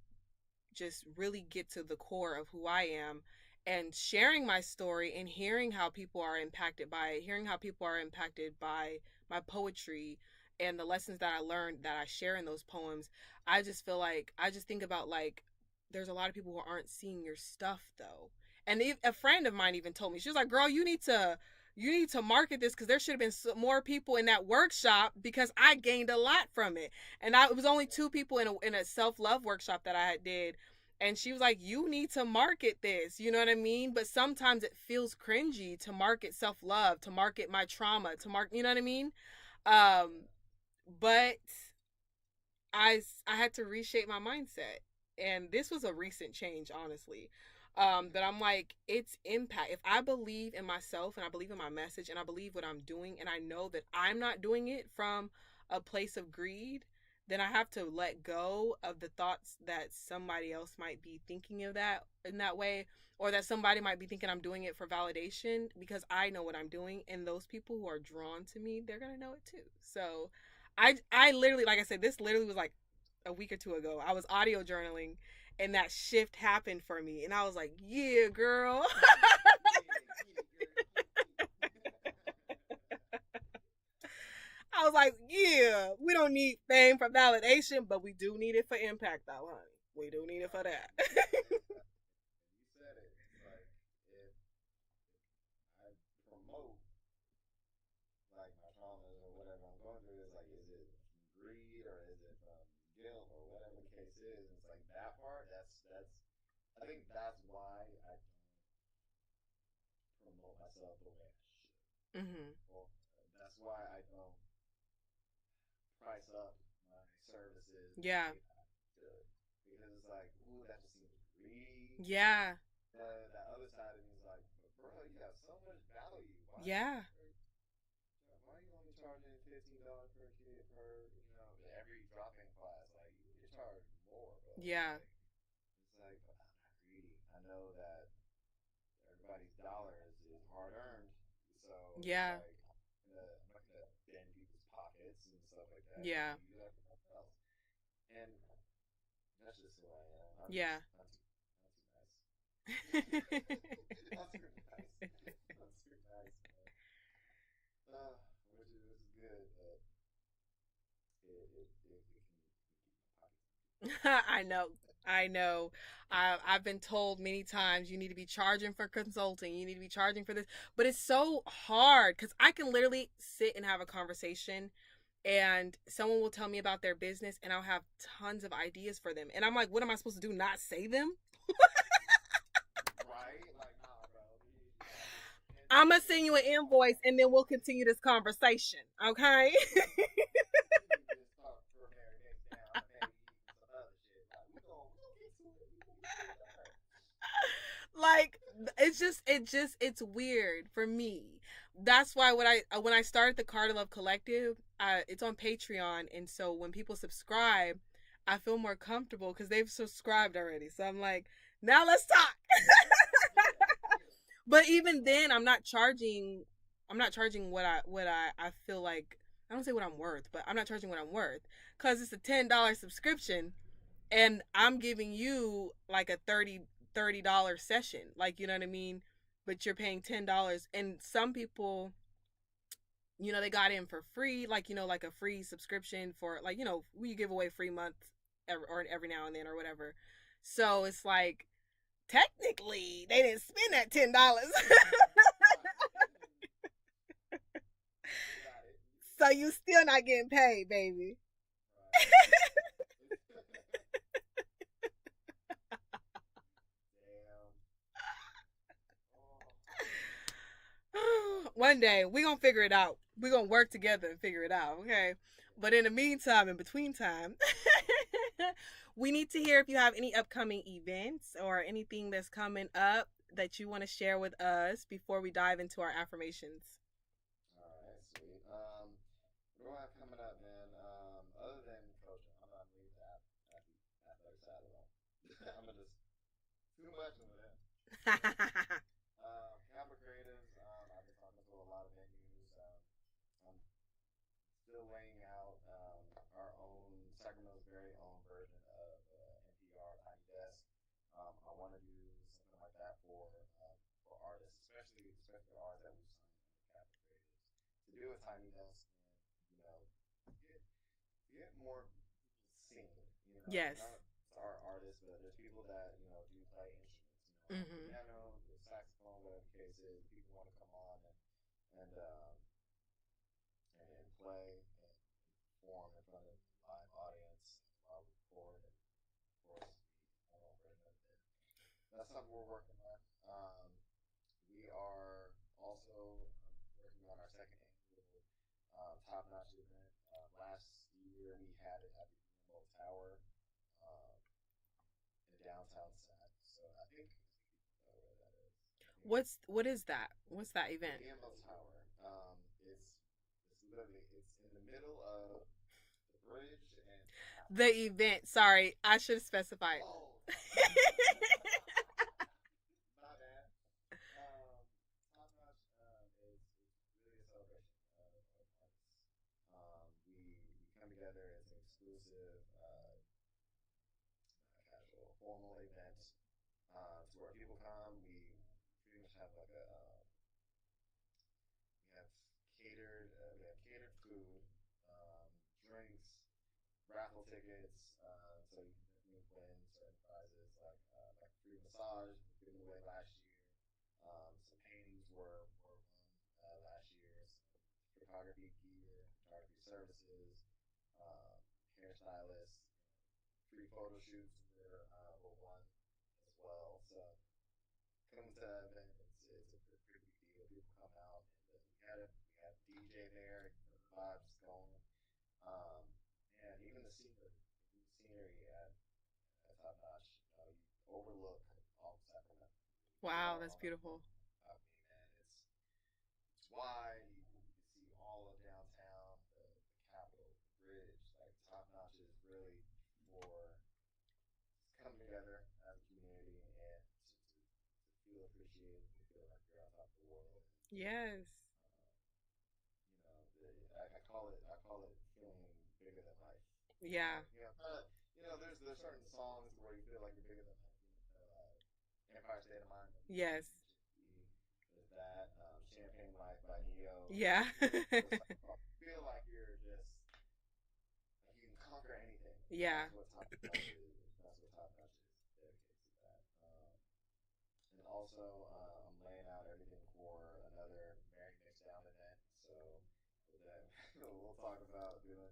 just really get to the core of who I am and sharing my story and hearing how people are impacted by it, hearing how people are impacted by my poetry and the lessons that I learned that I share in those poems, I just feel like I just think about like there's a lot of people who aren't seeing your stuff though. And a friend of mine even told me, she was like, "Girl, you need to market this because there should have been more people in that workshop because I gained a lot from it." And it was only two people in a self love workshop that I did, and she was like, "You need to market this." You know what I mean? But sometimes it feels cringy to market self love, to market my trauma, to market. You know what I mean? Um, but I had to reshape my mindset, and this was a recent change, honestly. That I'm like, it's impact. If I believe in myself and I believe in my message and I believe what I'm doing, and I know that I'm not doing it from a place of greed, then I have to let go of the thoughts that somebody else might be thinking of that in that way, or that somebody might be thinking I'm doing it for validation, because I know what I'm doing, and those people who are drawn to me, they're gonna know it too. So I literally, like I said, this literally was like a week or two ago. I was audio journaling and that shift happened for me, and I was like, "Yeah, girl." get it, girl, get it. I was like, "Yeah, we don't need fame for validation, but we do need it for impact, though, honey. We do need it for Right. that." You said it. It's like if I promote like my traumas or whatever I'm going through, is like, is it from greed or is it from guilt or whatever the case is? It's like that part. That's. I think that's why I don't promote myself the way I should. Mhm. Well, that's why I don't price up my services the Yeah. way I should, because it's like, ooh, that just seems me, Yeah. the other side of me is like, but bro, you have so much value. Yeah. Why are you only charging $15 per kid per every drop in class? Like you need to charge more, bro. Yeah. It's like but I'm not greedy. I know that everybody's dollars is hard earned, so it's Yeah. like I'm not gonna bend people's pockets and stuff like that. You Yeah. can use that for something else, and that's just who I am. I'm Yeah. just not too nice. Not too nice. Not too nice, man. Which is good, but it can keep my pockets I know. I know. I've been told many times you need to be charging for consulting. You need to be charging for this. But it's so hard because I can literally sit and have a conversation and someone will tell me about their business and I'll have tons of ideas for them. And I'm like, what am I supposed to do? Not say them? empty. Right? Like, nah, bro. And I'm going to send you an invoice and then we'll continue this conversation. Okay? we need to just talk for next down. I'm gonna have you eating some other shit. Like, we gonna get to it. We gonna get to it. Don't worry. Like it's weird for me. That's why when I started the Card of Love Collective, it's on Patreon, and so when people subscribe, I feel more comfortable because they've subscribed already. So I'm like, now let's talk. Yeah, yeah. But even then, I'm not charging. I'm not charging what I feel like. I don't say what I'm worth, but I'm not charging what I'm worth because it's a $10 subscription and I'm giving you like a $30 session. Like, you know what I mean? But you're paying $10. And some people, they got in for free, like, like a free subscription for like, we give away free months every now and then or whatever. So it's like technically they didn't spend that $10. Right. They got it. So you still not getting paid, baby. Right. Damn. Oh. One day we gonna figure it out. We gonna work together and figure it out, okay? But in the meantime, in between time, we need to hear if you have any upcoming events or anything that's coming up that you want to share with us before we dive into our affirmations. All right, sweet. What do I have coming up, man? Other than coaching, I'm not leave that athletic side alone. I'm gonna just too much of it. Canva Creatives. I've been talking to a lot of venues. I'm still weighing out our own Sacramento's very own version of NPR Tiny Desk. I want to do something like that for artists, especially artists that we've signed under Canva Creatives, to do a Tiny Desk and get get more seen. Yes. Not our artists, but there's people that do play instruments. Mhm. Piano, the saxophone, whatever the case is. People want to come on and and play and perform in front of a live audience while we record and of course be our own version of it. That's something we're working on. We are also working on our second annual Top Notch event. Last year we had it at the BMO Tower um, in downtown Sac. So I think you know where that is. I think What is that? What's that the event? BMO Tower. It's literally it's in the middle of the bridge and The event. Sorry, I should have specified. oh, my bad. Um, Top Notch is really a celebration of artists. We come together as an exclusive, casual, formal event to where people come. We pretty much have like we have catered food, drinks, raffle tickets, so you can definitely win certain prizes like a free massage given away last year. Some paintings were won last year. Some photography gear, photography services, um, hairstylists, free photo shoots were won as well. So coming to that event, it's a pretty big deal. People come out and we had DJ there, the vibes going, um, and even the scenery at Top Notch. You overlook all Wow, that's So, beautiful. I mean, man, it's wide. You can see all of downtown, the Capitol, the bridge, like top notch is really for come together as a community and to feel appreciated, to feel like you're on top of the world. Yes. Um, I call it feeling bigger than life. Yeah. There's certain songs where you feel like you're bigger than life. Empire State of Mind by Yes. Jay-Z. There's that Champagne Life by Neo. Yeah. It's like feel like you're just like you can conquer anything. Yeah. That's what Top Notch is. That's what Top Notch is dedicated to that. And also, I'm laying out everything for another Mary Mixdown event. So that we'll talk about doing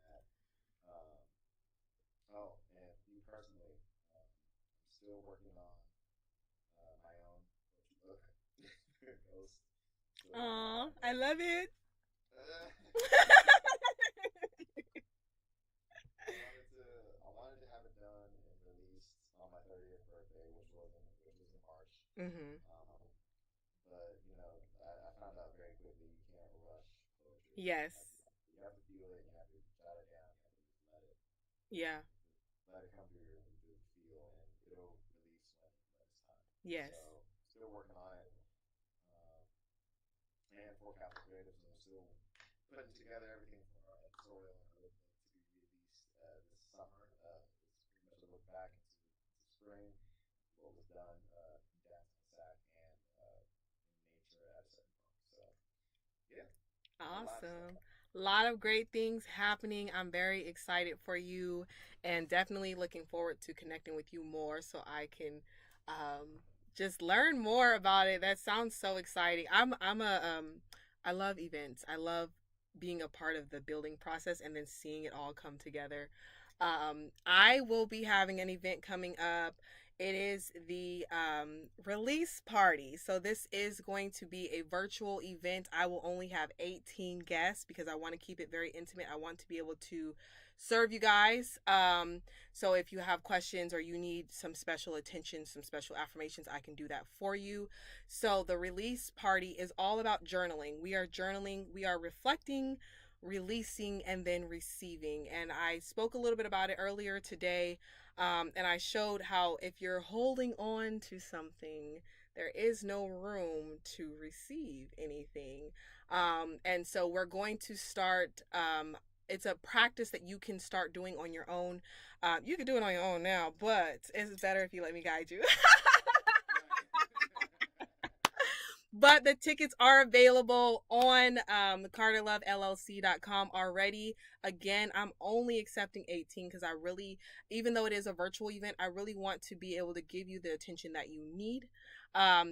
that. Um, and me personally, I'm still working on my own poetry book, Ghost. Still working on Oh, that, I but love it. I wanted to have it done and released on my 30th birthday, which was in March. Mhm. Um, but I found out very quickly you can't rush poetry. Yes. You have to feel it. You have to jot it down. You have to Yeah. let it come through your feel, and it'll release when it's time. Yes. So still working on it. Um, and for Capital Creatives, I'm still putting together everything for our editorial and our book to be released this summer. It's pretty much a look back into spring, what was done in downtown Sac and in nature at a certain park. So yeah, a lot of stuff. Awesome. A lot of great things happening. I'm very excited for you and definitely looking forward to connecting with you more so I can um just learn more about it. That sounds so exciting. I love events. I love being a part of the building process and then seeing it all come together. I will be having an event coming up. It is the release party. So, this is going to be a virtual event. I will only have 18 guests because I want to keep it very intimate. I want to be able to serve you guys. So, if you have questions or you need some special attention, some special affirmations, I can do that for you. So, the release party is all about journaling. We are journaling, we are reflecting, releasing, and then receiving. And I spoke a little bit about it earlier today. And I showed how if you're holding on to something, there is no room to receive anything. And so we're going to start. It's a practice that you can start doing on your own. You can do it on your own now, but it's better if you let me guide you. But the tickets are available on carterlovellc.com already. Again, I'm only accepting 18 because even though it is a virtual event, I really want to be able to give you the attention that you need.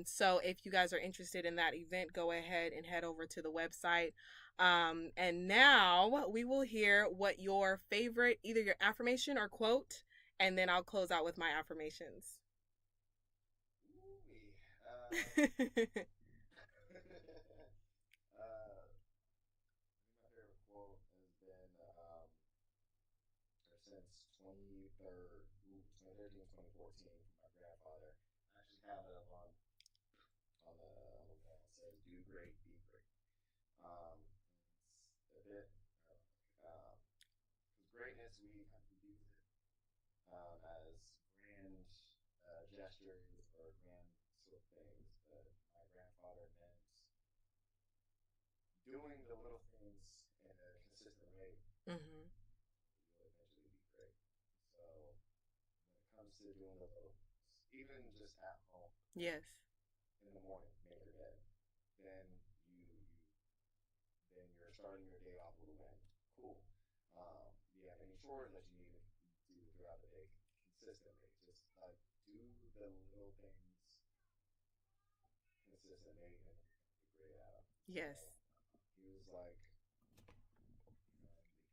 So if you guys are interested in that event, go ahead and head over to the website. And now we will hear what your favorite, either your affirmation or quote, and then I'll close out with my affirmations. Ooh-wee. I think my favorite quote has been or since 2013, 2014 from my grandfather. I actually have it up on the wall. It says, "Do great, be great." It's a bit because greatness we have to use it as grand gestures or grand sort of things. But my grandfather meant doing the little things in a consistent way, Mm-hmm. you'll eventually be great. So when it comes to doing the little things, even just at home Yes. in the morning, make your bed. Then you then you're starting your day off with a win. Cool. Do you have any chores that you need to do throughout the day consistently? Just like do the little things consistently, and you're gonna figure it out. Yes. So he was like,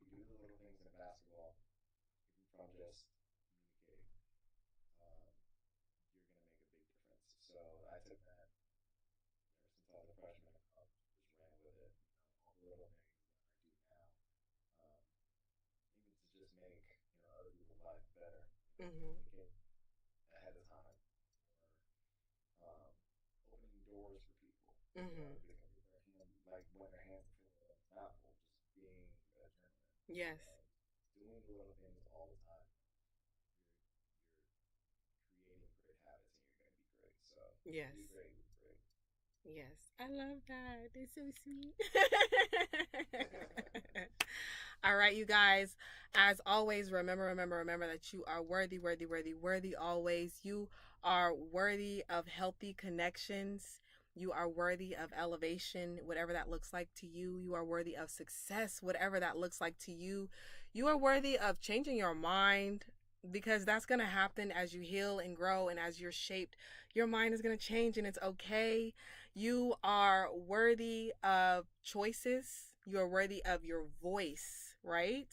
if you do the little things in basketball, even from just communicating, um, you're going to make a big difference. So I took that ever since I was a freshman in college, just ran with it. All the little things that I do now, um, even to just make other people's life better. Mm-hmm. Communicate ahead of time, or Mm-hmm. Like when their hands are feeling like not full, just being a gentleman Yes. and doing the little things all the time. You're creating great habits and you're going to be great. So Yes. be great, be great. Yes. I love that. It's so sweet. All right, you guys. As always, remember that you are worthy always. You are worthy of healthy connections. You are worthy of elevation, whatever that looks like to you. You are worthy of success, whatever that looks like to you. You are worthy of changing your mind because that's going to happen as you heal and grow and as you're shaped. Your mind is going to change and it's okay. You are worthy of choices. You are worthy of your voice, right?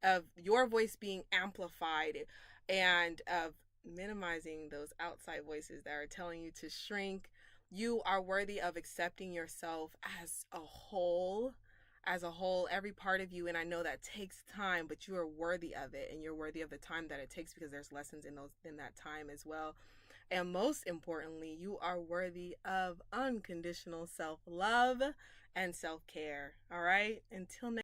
Of your voice being amplified and of minimizing those outside voices that are telling you to shrink. You are worthy of accepting yourself as a whole, every part of you. And I know that takes time, but you are worthy of it, and you're worthy of the time that it takes because there's lessons in that time as well. And most importantly, you are worthy of unconditional self love and self care. All right. Until next